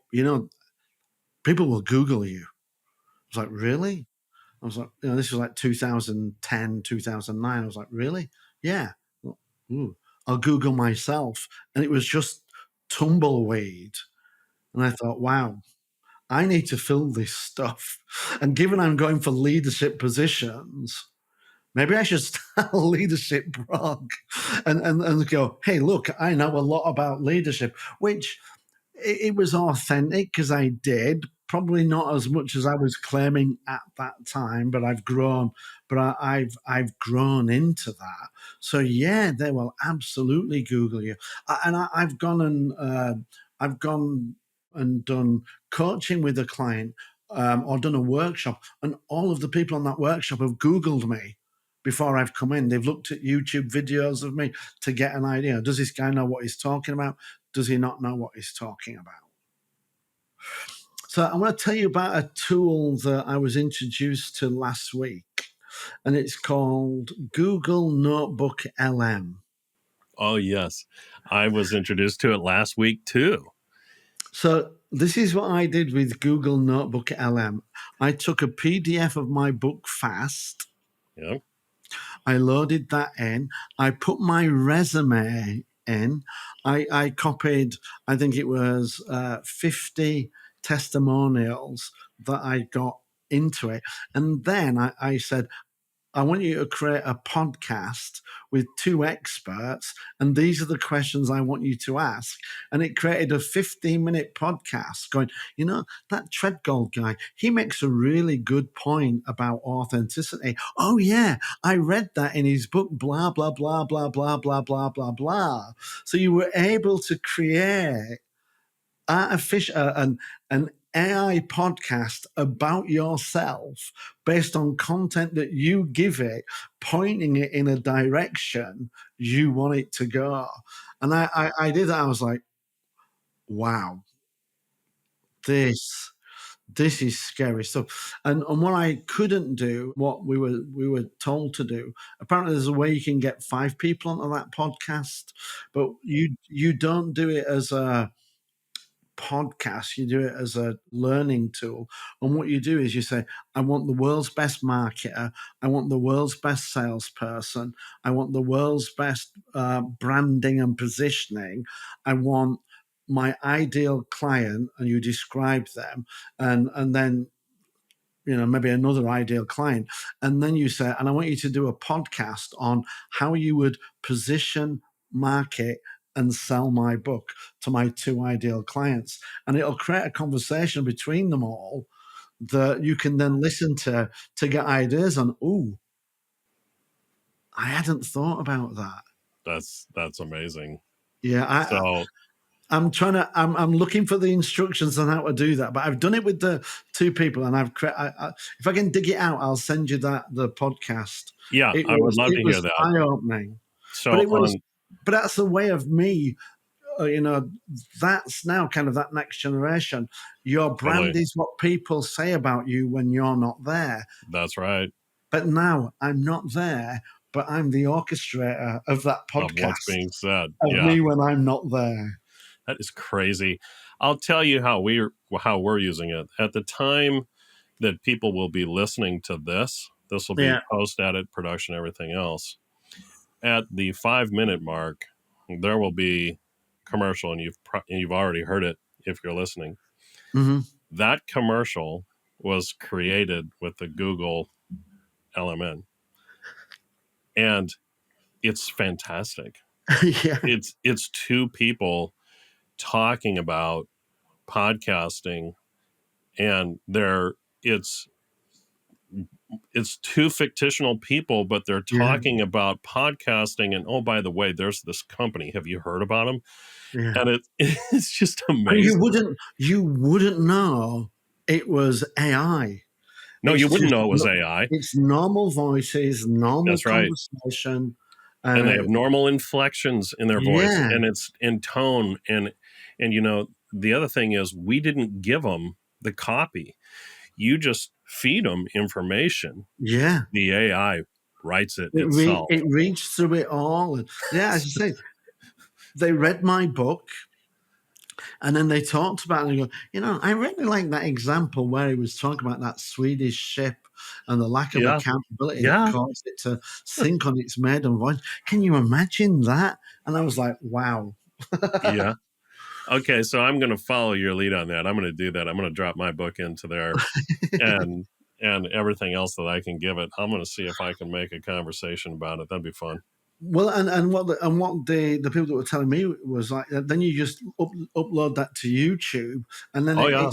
S1: people will Google you." I was like, "Really?" I was like, this was like 2010, 2009. I was like, "Really?" Yeah. Well, ooh, I'll Google myself, and it was just tumbleweed. And I thought, wow, I need to fill this stuff. And given I'm going for leadership positions, maybe I should start a leadership blog and go, hey, look, I know a lot about leadership, which it was authentic because I did. Probably not as much as I was claiming at that time, but I've grown. But I've grown into that. So yeah, they will absolutely Google you. I've gone and done coaching with a client, or done a workshop, and all of the people on that workshop have Googled me before I've come in. They've looked at YouTube videos of me to get an idea. Does this guy know what he's talking about? Does he not know what he's talking about? So I want to tell you about a tool that I was introduced to last week, and it's called Google Notebook LM.
S2: Oh, yes. I was introduced to it last week too.
S1: So this is what I did with Google Notebook LM. I took a PDF of my book Fast.
S2: Yeah.
S1: I loaded that in. I put my resume in. I copied, I think it was 50 testimonials that I got into it. And then I said, I want you to create a podcast with two experts, and these are the questions I want you to ask. And it created a 15-minute podcast going, that Tredgold guy, he makes a really good point about authenticity. Oh, yeah, I read that in his book, blah, blah, blah, blah, blah, blah, blah, blah, blah. So you were able to create an AI podcast about yourself based on content that you give it, pointing it in a direction you want it to go. And I did that. I was like, wow, this is scary stuff. And what I couldn't do, what we were told to do, apparently there's a way you can get 5 people onto that podcast, but you don't do it as a podcast, you do it as a learning tool. And what you do is you say, I want the world's best marketer, I want the world's best salesperson, I want the world's best branding and positioning, I want my ideal client, and you describe them, and then maybe another ideal client. And then you say, and I want you to do a podcast on how you would position, market, and sell my book to my 2 ideal clients. And it'll create a conversation between them all that you can then listen to get ideas on. Ooh, I hadn't thought about that.
S2: That's amazing.
S1: Yeah,
S2: So
S1: I'm looking for the instructions on how to do that, but I've done it with the 2 people, and if I can dig it out, I'll send you the podcast.
S2: yeah,
S1: It
S2: I would
S1: was
S2: love
S1: it
S2: to hear
S1: was
S2: that.
S1: eye opening, but
S2: So on
S1: that's the way of me. That's now kind of that next generation. Your brand
S2: totally,
S1: is what people say about you when you're not there.
S2: that's right,
S1: But now I'm not there, but I'm the orchestrator of that
S2: of what's
S1: podcast
S2: being said.
S1: of
S2: Yeah,
S1: me when I'm not there.
S2: that is crazy. I'll tell you how we're using it. At the time that people will be listening to this will be
S1: Yeah.
S2: post edit, production, everything else. At the 5-minute mark, there will be commercial, and you've already heard it if you're listening.
S1: Mm-hmm.
S2: That commercial was created with the Google LMN, and it's fantastic.
S1: Yeah,
S2: It's two people talking about podcasting, and it's it's two fictional people, but they're
S1: yeah,
S2: talking about podcasting. And oh, by the way, there's this company. Have you heard about them?
S1: yeah.
S2: And it's just
S1: And
S2: amazing.
S1: you wouldn't know it was AI.
S2: No,
S1: It's
S2: you wouldn't
S1: just
S2: know it was AI.
S1: it's normal voices, normal
S2: That's right.
S1: conversation,
S2: And
S1: and
S2: they have normal inflections in their voice,
S1: yeah,
S2: and it's in tone. And the other thing is, we didn't give them the copy. You just feed them information.
S1: yeah.
S2: The AI writes it itself.
S1: It reads through it all, and yeah, as you say, they read my book. And then they talked about it and they go, I really like that example where he was talking about that Swedish ship and the lack of
S2: Yeah.
S1: accountability that
S2: Yeah.
S1: caused it to sink on its maiden voyage. Can you imagine that? And I was like, wow.
S2: Yeah. Okay, so I'm going to follow your lead on that. I'm going to do that. I'm going to drop my book into there, and everything else that I can give it. I'm going to see if I can make a conversation about it. That'd be fun.
S1: Well, and what the people that were telling me was like, then you just upload that to YouTube, and then
S2: Oh yeah.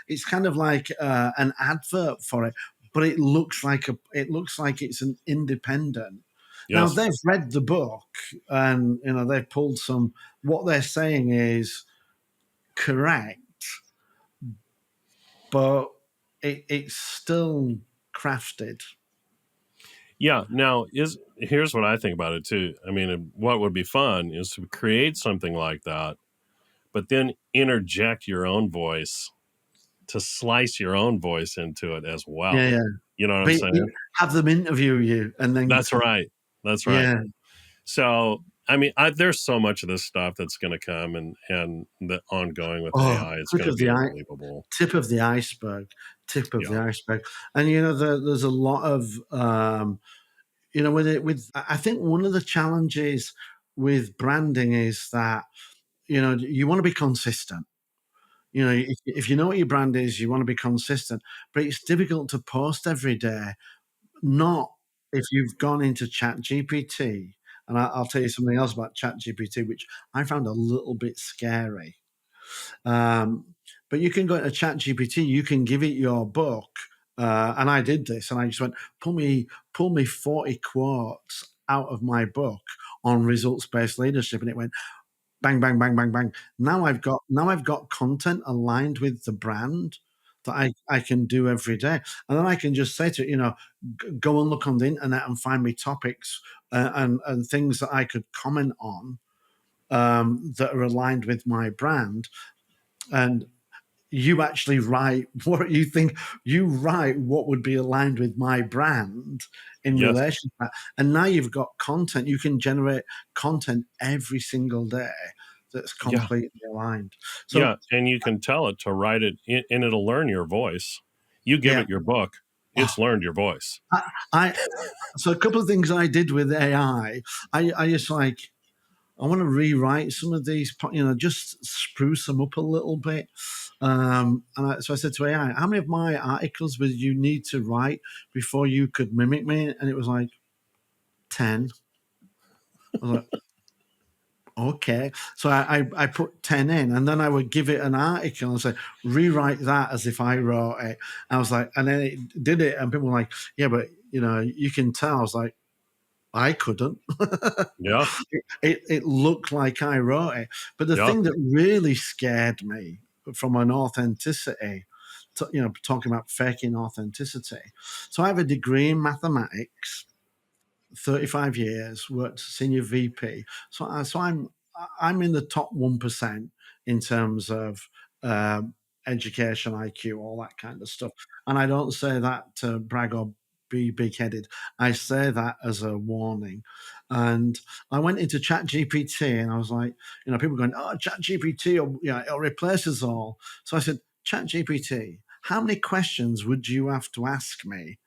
S1: it's kind of like an advert for it, but it looks like it's an independent. Now
S2: Yes.
S1: they've read the book, and they've pulled some. What they're saying is correct, but it's still crafted.
S2: Yeah. Now, here's what I think about it too. I mean, what would be fun is to create something like that, but then interject your own voice, to slice your own voice into it as
S1: Yeah,
S2: well.
S1: yeah.
S2: You know what I'm
S1: But
S2: saying?
S1: have them interview you, and then
S2: That's right. That's right.
S1: yeah.
S2: So, I mean, there's so much of this stuff that's going to come, and the ongoing with
S1: Oh,
S2: AI, it's
S1: tip
S2: going to
S1: of
S2: be
S1: the
S2: unbelievable.
S1: tip of the iceberg, tip of the
S2: Yeah.
S1: iceberg. And there's a lot of with I think one of the challenges with branding is that you want to be consistent. If you know what your brand is, you want to be consistent, but it's difficult to post every day. Not if you've gone into Chat GPT. And I'll tell you something else about Chat GPT, which I found a little bit scary. But you can go into Chat GPT, you can give it your book, and I did this, and I just went, pull me 40 quotes out of my book on results-based leadership, and it went bang, bang, bang, bang, bang. Now I've got content aligned with the brand that I can do every day, and then I can just say to it, go and look on the internet and find me topics and things that I could comment on that are aligned with my brand, and you actually write what you think. You write what would be aligned with my brand in
S2: Yes.
S1: relation to that. And now you've got content. You can generate content every single day that's
S2: Yeah.
S1: completely aligned.
S2: Yeah.
S1: So
S2: And you can tell it to write it, and it'll learn your voice. You give
S1: yeah,
S2: it your book,
S1: oh,
S2: it's learned your voice.
S1: I so a couple of things I did with AI. I just I want to rewrite some of these, just spruce them up a little bit. So I said to AI, how many of my articles would you need to write before you could mimic me? And it was like 10. I was like, okay. So I put 10 in, and then I would give it an article and say, rewrite that as if I wrote it. I was like, and then it did it, and people were like, yeah, but you can tell. I was like, I couldn't.
S2: Yeah.
S1: It looked like I wrote it. But the
S2: Yeah.
S1: thing that really scared me from an authenticity, talking about faking authenticity. So I have a degree in mathematics, 35 years, worked senior VP. I'm in the top 1% in terms of education, IQ, all that kind of stuff. And I don't say that to brag or be big-headed. I say that as a warning. And I went into Chat GPT, and I was like, people going, oh, Chat GPT, it'll replace us all. So I said, Chat GPT, how many questions would you have to ask me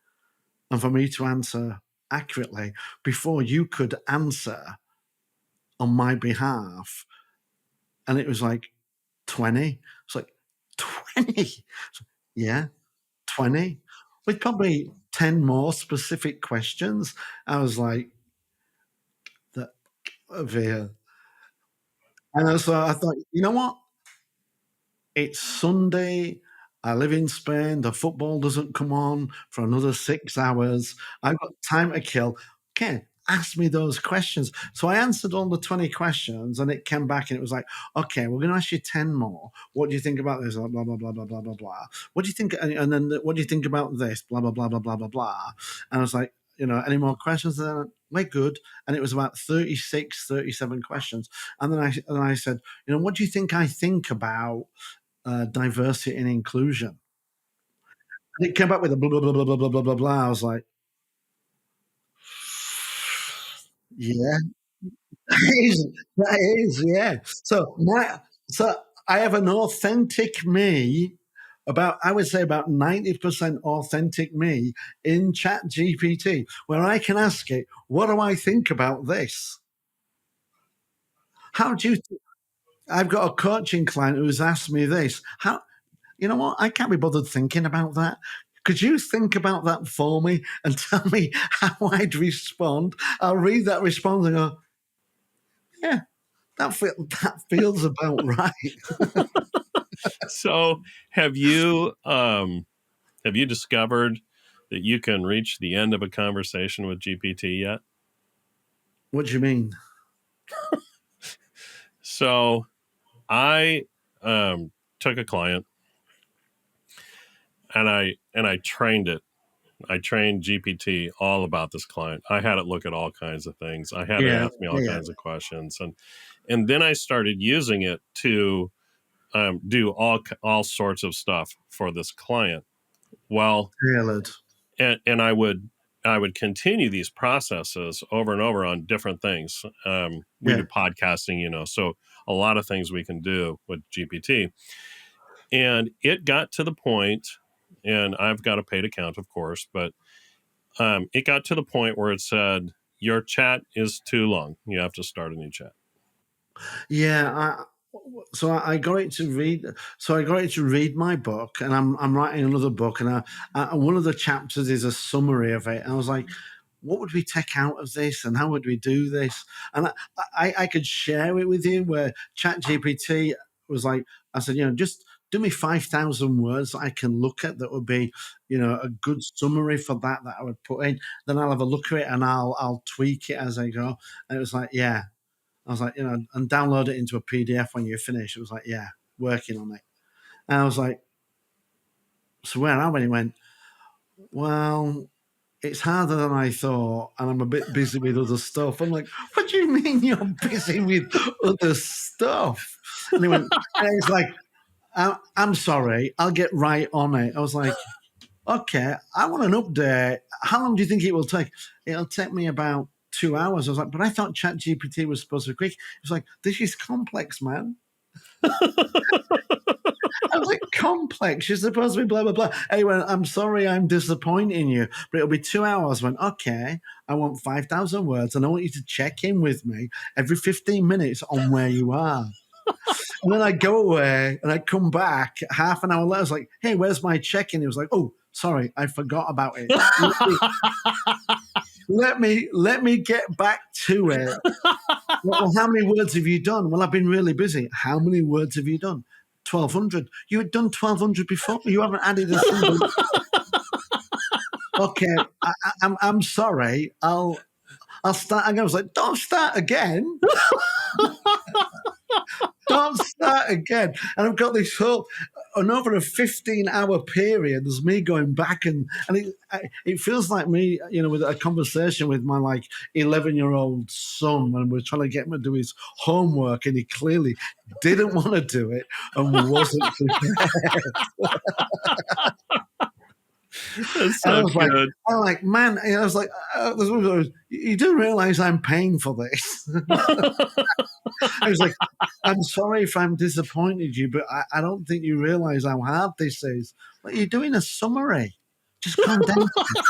S1: and for me to answer accurately before you could answer on my behalf? And it was like 20. It's like 20. Yeah, 20. With probably 10 more specific questions. I was like, that over here. And so I thought, you know what? It's Sunday. I live in Spain. The football doesn't come on for another 6 hours. I've got time to kill. Okay, ask me those questions. So I answered all the 20 questions and it came back and it was like, okay, we're going to ask you 10 more. What do you think about this? Blah, blah, blah, blah, blah, blah, blah. What do you think? And then what do you think about this? Blah, blah, blah, blah, blah, blah, blah. And I was like, any more questions? We're good. And it was about 36, 37 questions. And then I said, what do you think about diversity and inclusion? And it came back with a blah, blah, blah, blah, blah, blah, blah, blah. I was like, yeah, that is, yeah. So I have an authentic me, I would say about 90% authentic me in Chat GPT, where I can ask it, what do I think about this? How do you, I've got a coaching client who's asked me this. You know what? I can't be bothered thinking about that. Could you think about that for me and tell me how I'd respond? I'll read that response and go, yeah, that feels about right.
S2: So have you discovered that you can reach the end of a conversation with GPT yet?
S1: What do you mean?
S2: So I took a client and I trained it. I trained GPT all about this client. I had it look at all kinds of things. I had it ask me all kinds of questions, and then I started using it to do all sorts of stuff for this client. Well,
S1: tailored.
S2: And I would continue these processes over and over on different things. We do podcasting, so a lot of things we can do with GPT. And it got to the point, and I've got a paid account, of course, but it got to the point where it said, your chat is too long. You have to start a new chat.
S1: Yeah. So I got it to read. So I got it to read my book, and I'm writing another book, and one of the chapters is a summary of it. And I was like, what would we take out of this, and how would we do this? And I could share it with you. Where ChatGPT was like, I said, just do me 5,000 words that I can look at that would be, a good summary for that I would put in. Then I'll have a look at it and I'll tweak it as I go. And it was like, yeah. I was like, and download it into a PDF when you finish. It was like, yeah, working on it. And I was like, so where are we? And he went, well, it's harder than I thought, and I'm a bit busy with other stuff. I'm like, what do you mean you're busy with other stuff? And he went, and he's like, I'm sorry, I'll get right on it. I was like, okay, I want an update. How long do you think it will take? It'll take me about 2 hours. I was like, but I thought ChatGPT was supposed to be quick. It was like, this is complex, man. I was like, complex. You're supposed to be blah, blah, blah. Anyway, I'm sorry I'm disappointing you, but it'll be 2 hours. I went, okay, I want 5,000 words, and I want you to check in with me every 15 minutes on where you are. And then I go away, and I come back half an hour later. I was like, hey, where's my check-in? He was like, oh, sorry, I forgot about it. Let me get back to it. Well, how many words have you done? Well, I've been really busy. How many words have you done? 1,200. You had done 1,200 before. You haven't added a single. Okay, I'm sorry. I'll start. And I was like, don't start again. Don't start again. And I've got this whole, and over a 15-hour period, there's me going back and it feels like me, with a conversation with my 11-year-old son when we're trying to get him to do his homework, and he clearly didn't want to do it and wasn't prepared.
S2: That's so good.
S1: I'm like, man, I was like, you do realize I'm paying for this. I was like, I'm sorry if I'm disappointed you, but I don't think you realize how hard this is. But you're doing a summary. Just condense it.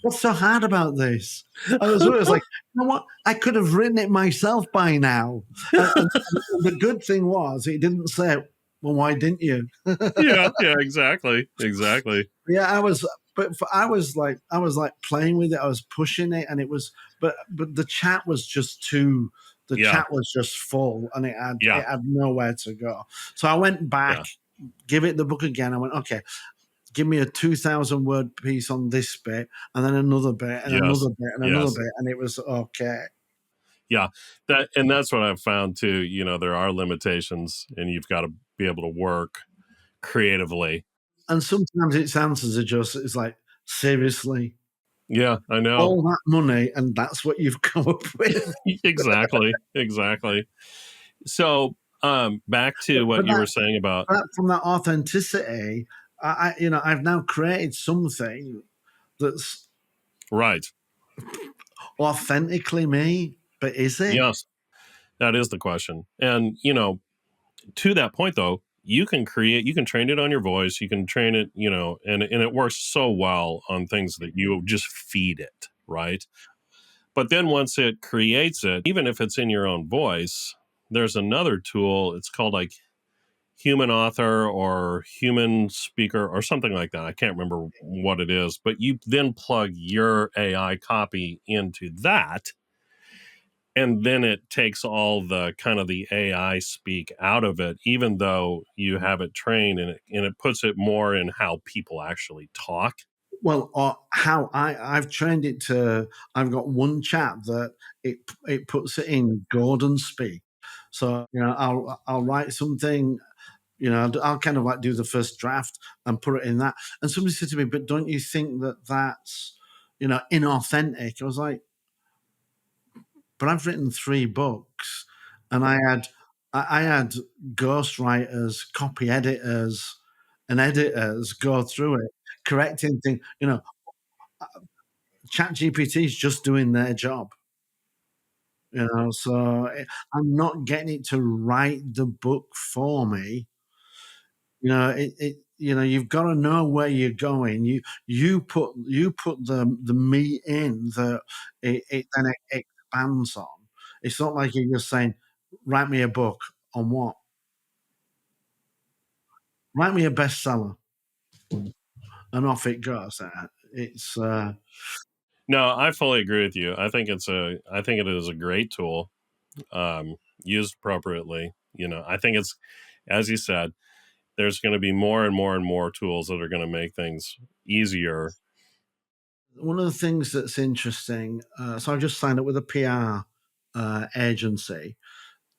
S1: What's so hard about this? I was like, you know what? I could have written it myself by now. And the good thing was, it didn't say, well, why didn't you?
S2: Yeah, yeah, exactly, exactly.
S1: Yeah, I was like playing with it. I was pushing it, and it was, but the chat was just too. The
S2: Yeah,
S1: chat was just full, and
S2: yeah,
S1: it had nowhere to go. So I went back,
S2: yeah,
S1: give it the book again. I went, okay, give me a 2,000 word piece on this bit, and then another bit, and
S2: yes,
S1: another bit, and another
S2: yes.
S1: bit, and it was okay.
S2: Yeah, that's what I've found too. You know, there are limitations, and you've got to be able to work creatively.
S1: And sometimes it sounds as a just it's like seriously,
S2: Yeah, I know.
S1: all that money, and that's what you've come up with.
S2: Exactly, exactly. So, back to what
S1: But
S2: you were saying about
S1: from that authenticity, I've now created something that's
S2: right.
S1: authentically me. But is it?
S2: Yes, that is the question. And you know, to that point though, you can train it on your voice, you can train it, you know, and it works so well on things that you just feed it, right? But then once it creates it, even if it's in your own voice, there's another tool. It's called like human author or human speaker or something like that. I can't remember what it is, but you then plug your AI copy into that, and then it takes all the kind of the AI speak out of it, even though you have it trained, and it puts it more in how people actually talk.
S1: Well, or how I've trained it to. I've got one chat that it puts it in Gordon speak. So I'll write something. I'll kind of like do the first draft and put it in that. And somebody said to me, "But don't you think that that's inauthentic?" I was like, "But I've written 3 books, and I had ghostwriters, copy editors, and editors go through it, correcting things. ChatGPT is just doing their job." So I'm not getting it to write the book for me. You've got to know where you're going. You put the meat in that it then it expands on. It's not like you're just saying, "Write me a book on what? Write me a bestseller," and off it goes. It's
S2: No, I fully agree with you. I think it is a great tool, used appropriately. You know, I think it's, as you said, there's going to be more and more and more tools that are going to make things easier.
S1: one of the things that's interesting. So I just signed up with a PR agency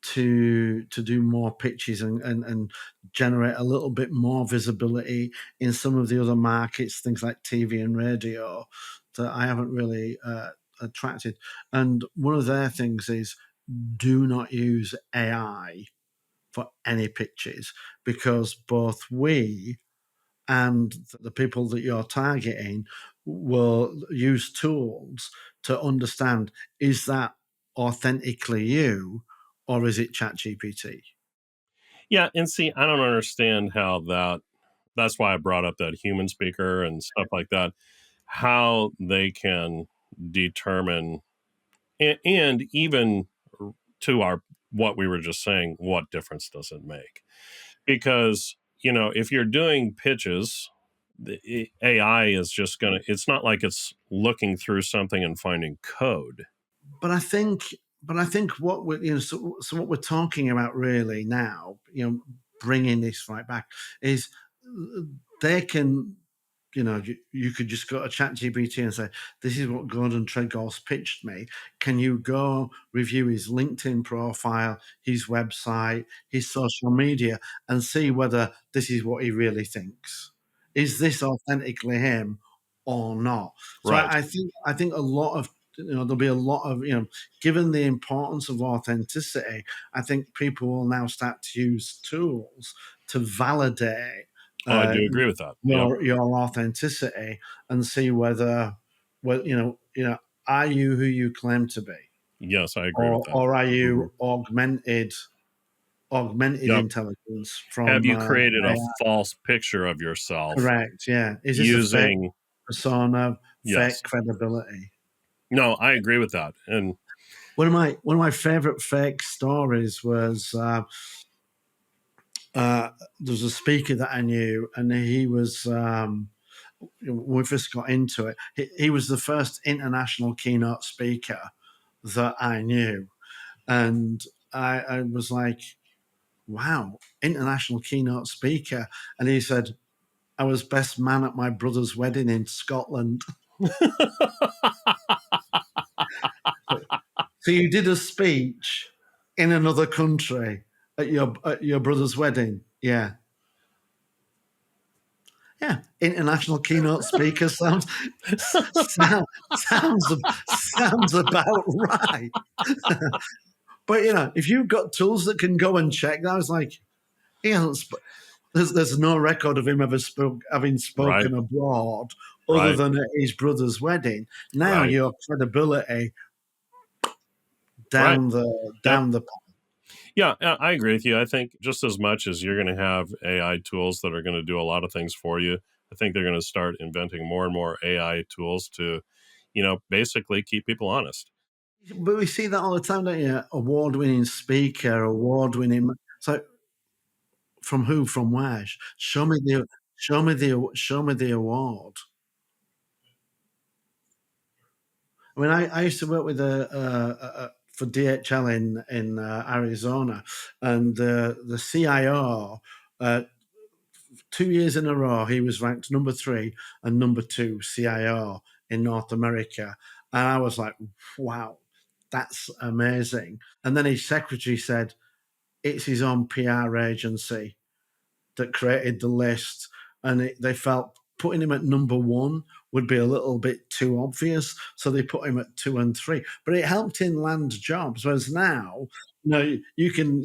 S1: to do more pitches and generate a little bit more visibility in some of the other markets, things like TV and radio that I haven't really attracted. And one of their things is do not use AI for any pitches because both we and the people that you're targeting will use tools to understand, is that authentically you or is it ChatGPT?
S2: Yeah, and see, I don't understand how that's why I brought up that human speaker and stuff like that, how they can determine, and even to our what we were just saying, what difference does it make? Because, you know, if you're doing pitches, the AI is just going to, it's not like it's looking through something and finding code.
S1: But I think what we're so what we're talking about really now, bringing this right back is they can you could just go to ChatGPT and say, "This is what Gordon Tredgold's pitched me. Can you go review his LinkedIn profile, his website, his social media, and see whether this is what he really thinks? Is this authentically him or not?" So
S2: Right.
S1: I think a lot of there'll be a lot of given the importance of authenticity, I think people will now start to use tools to validate
S2: Oh, I
S1: uh,
S2: do agree with that. Yep.
S1: your authenticity and see whether well are you who you claim to be,
S2: Yes, I agree with
S1: or
S2: that.
S1: or are
S2: Mhm.
S1: you augmented
S2: Yep.
S1: intelligence
S2: Have
S1: from
S2: you created a
S1: AI?
S2: false picture of yourself
S1: Correct, yeah. Is this a fake
S2: using,
S1: persona, fake
S2: yes.
S1: credibility?
S2: No, I agree with that. And
S1: One of my favorite fake stories was there was a speaker that I knew, and he was when we first got into it. He was the first international keynote speaker that I knew, and I was like, "Wow, international keynote speaker!" And he said, "I was best man at my brother's wedding in Scotland." So you did a speech in another country at your brother's wedding, yeah. Yeah, international keynote speaker sounds about right. But if you've got tools that can go and check that, I was like, he hasn't. There's no record of him having
S2: Right.
S1: spoken abroad other
S2: Right.
S1: than at his brother's wedding. Now
S2: Right.
S1: your credibility
S2: Right.
S1: down the
S2: Yep.
S1: down the.
S2: Yeah, I agree with you. I think just as much as you're going to have AI tools that are going to do a lot of things for you, I think they're going to start inventing more and more AI tools to, basically keep people honest.
S1: But we see that all the time, don't you? Award-winning speaker, award-winning. So from who? From where? Show me the award. I mean, I used to work with for DHL in Arizona, and the CIO. 2 years in a row, he was ranked number 3 and number 2 CIO in North America, and I was like, "Wow, that's amazing." And then his secretary said, "It's his own PR agency that created the list," and they felt putting him at number 1 would be a little bit too obvious, so they put him at 2 and 3. But it helped him land jobs. Whereas now, you can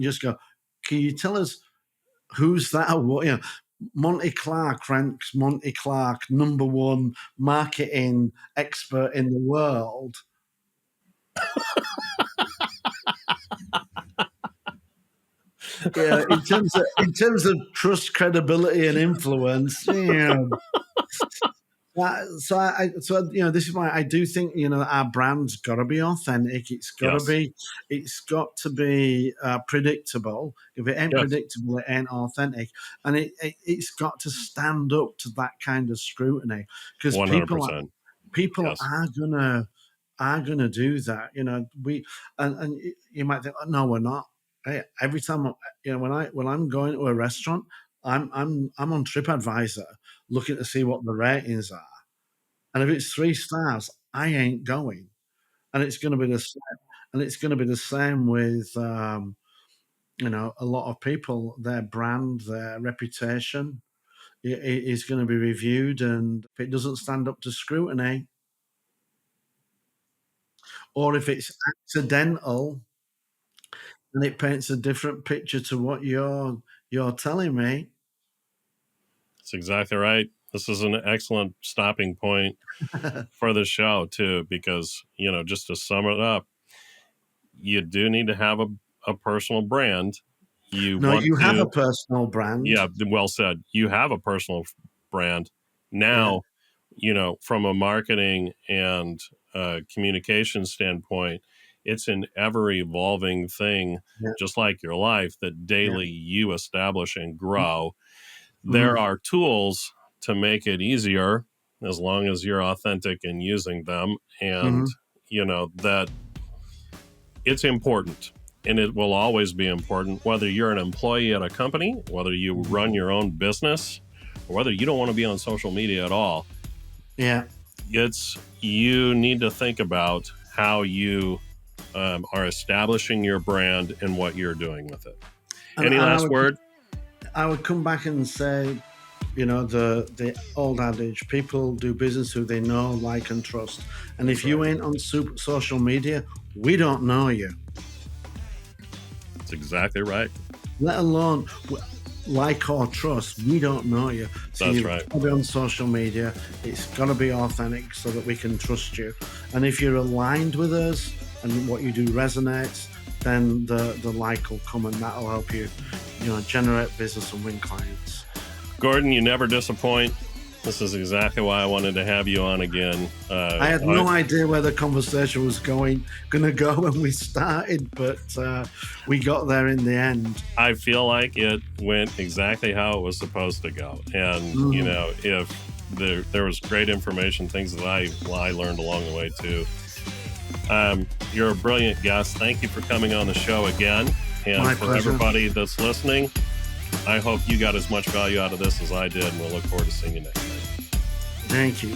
S1: just go, "Can you tell us who's that award?" Monty Clark ranks Monty Clark number 1 marketing expert in the world. Yeah, in terms of trust, credibility, and influence, this is why I do think our brand's got to be authentic. It's got to
S2: Yes.
S1: be predictable. If it ain't
S2: Yes.
S1: predictable, it ain't authentic, and it's got to stand up to that kind of scrutiny, because people
S2: 100%.
S1: people
S2: Yes.
S1: are gonna do that. And you might think, "Oh, no, we're not." Hey, every time when I'm going to a restaurant, I'm on TripAdvisor looking to see what the ratings are, and if it's 3 stars, I ain't going. And it's going to be the same. And it's going to be the same with a lot of people. Their brand, their reputation is going to be reviewed, and if it doesn't stand up to scrutiny, or if it's accidental and it paints a different picture to what you're telling me.
S2: That's exactly right. This is an excellent stopping point for the show, too, because, just to sum it up, you do need to have a personal brand. You
S1: No,
S2: want
S1: you have a
S2: to,
S1: personal brand.
S2: yeah, well said. You have a personal brand.
S1: Yeah,
S2: Now, from a marketing and communication standpoint, it's an ever evolving thing,
S1: yeah,
S2: just like your life, that
S1: yeah.
S2: daily you establish and grow. There
S1: Mhm.
S2: are tools to make it easier as long as you're authentic in using them. And,
S1: Mhm.
S2: that it's important and it will always be important, whether you're an employee at a company, whether you run your own business, or whether you don't want to be on social media at all.
S1: Yeah.
S2: You need to think about how you are establishing your brand and what you're doing with it.
S1: And
S2: Any
S1: and I
S2: last
S1: would
S2: word?
S1: I would come back and say, the old adage, people do business who they know, like, and trust. And
S2: That's
S1: if
S2: right.
S1: you ain't on social media, we don't know you.
S2: That's exactly right.
S1: Let alone like or trust, we don't know you. So
S2: That's
S1: you've
S2: right.
S1: got to be on social media. It's got to be authentic so that we can trust you. And if you're aligned with us and what you do resonates, then the like will come, and that'll help you, generate business and win clients.
S2: Gordon, you never disappoint. This is exactly why I wanted to have you on again.
S1: I had no idea where the conversation was going to go when we started, but we got there in the end.
S2: I feel like it went exactly how it was supposed to go. And, you know, if there was great information, things that I learned along the way too. You're a brilliant guest. Thank you for coming on the show again. And
S1: My
S2: for
S1: pleasure.
S2: everybody that's listening, I hope you got as much value out of this as I did, and we'll look forward to seeing you next time.
S1: Thank you.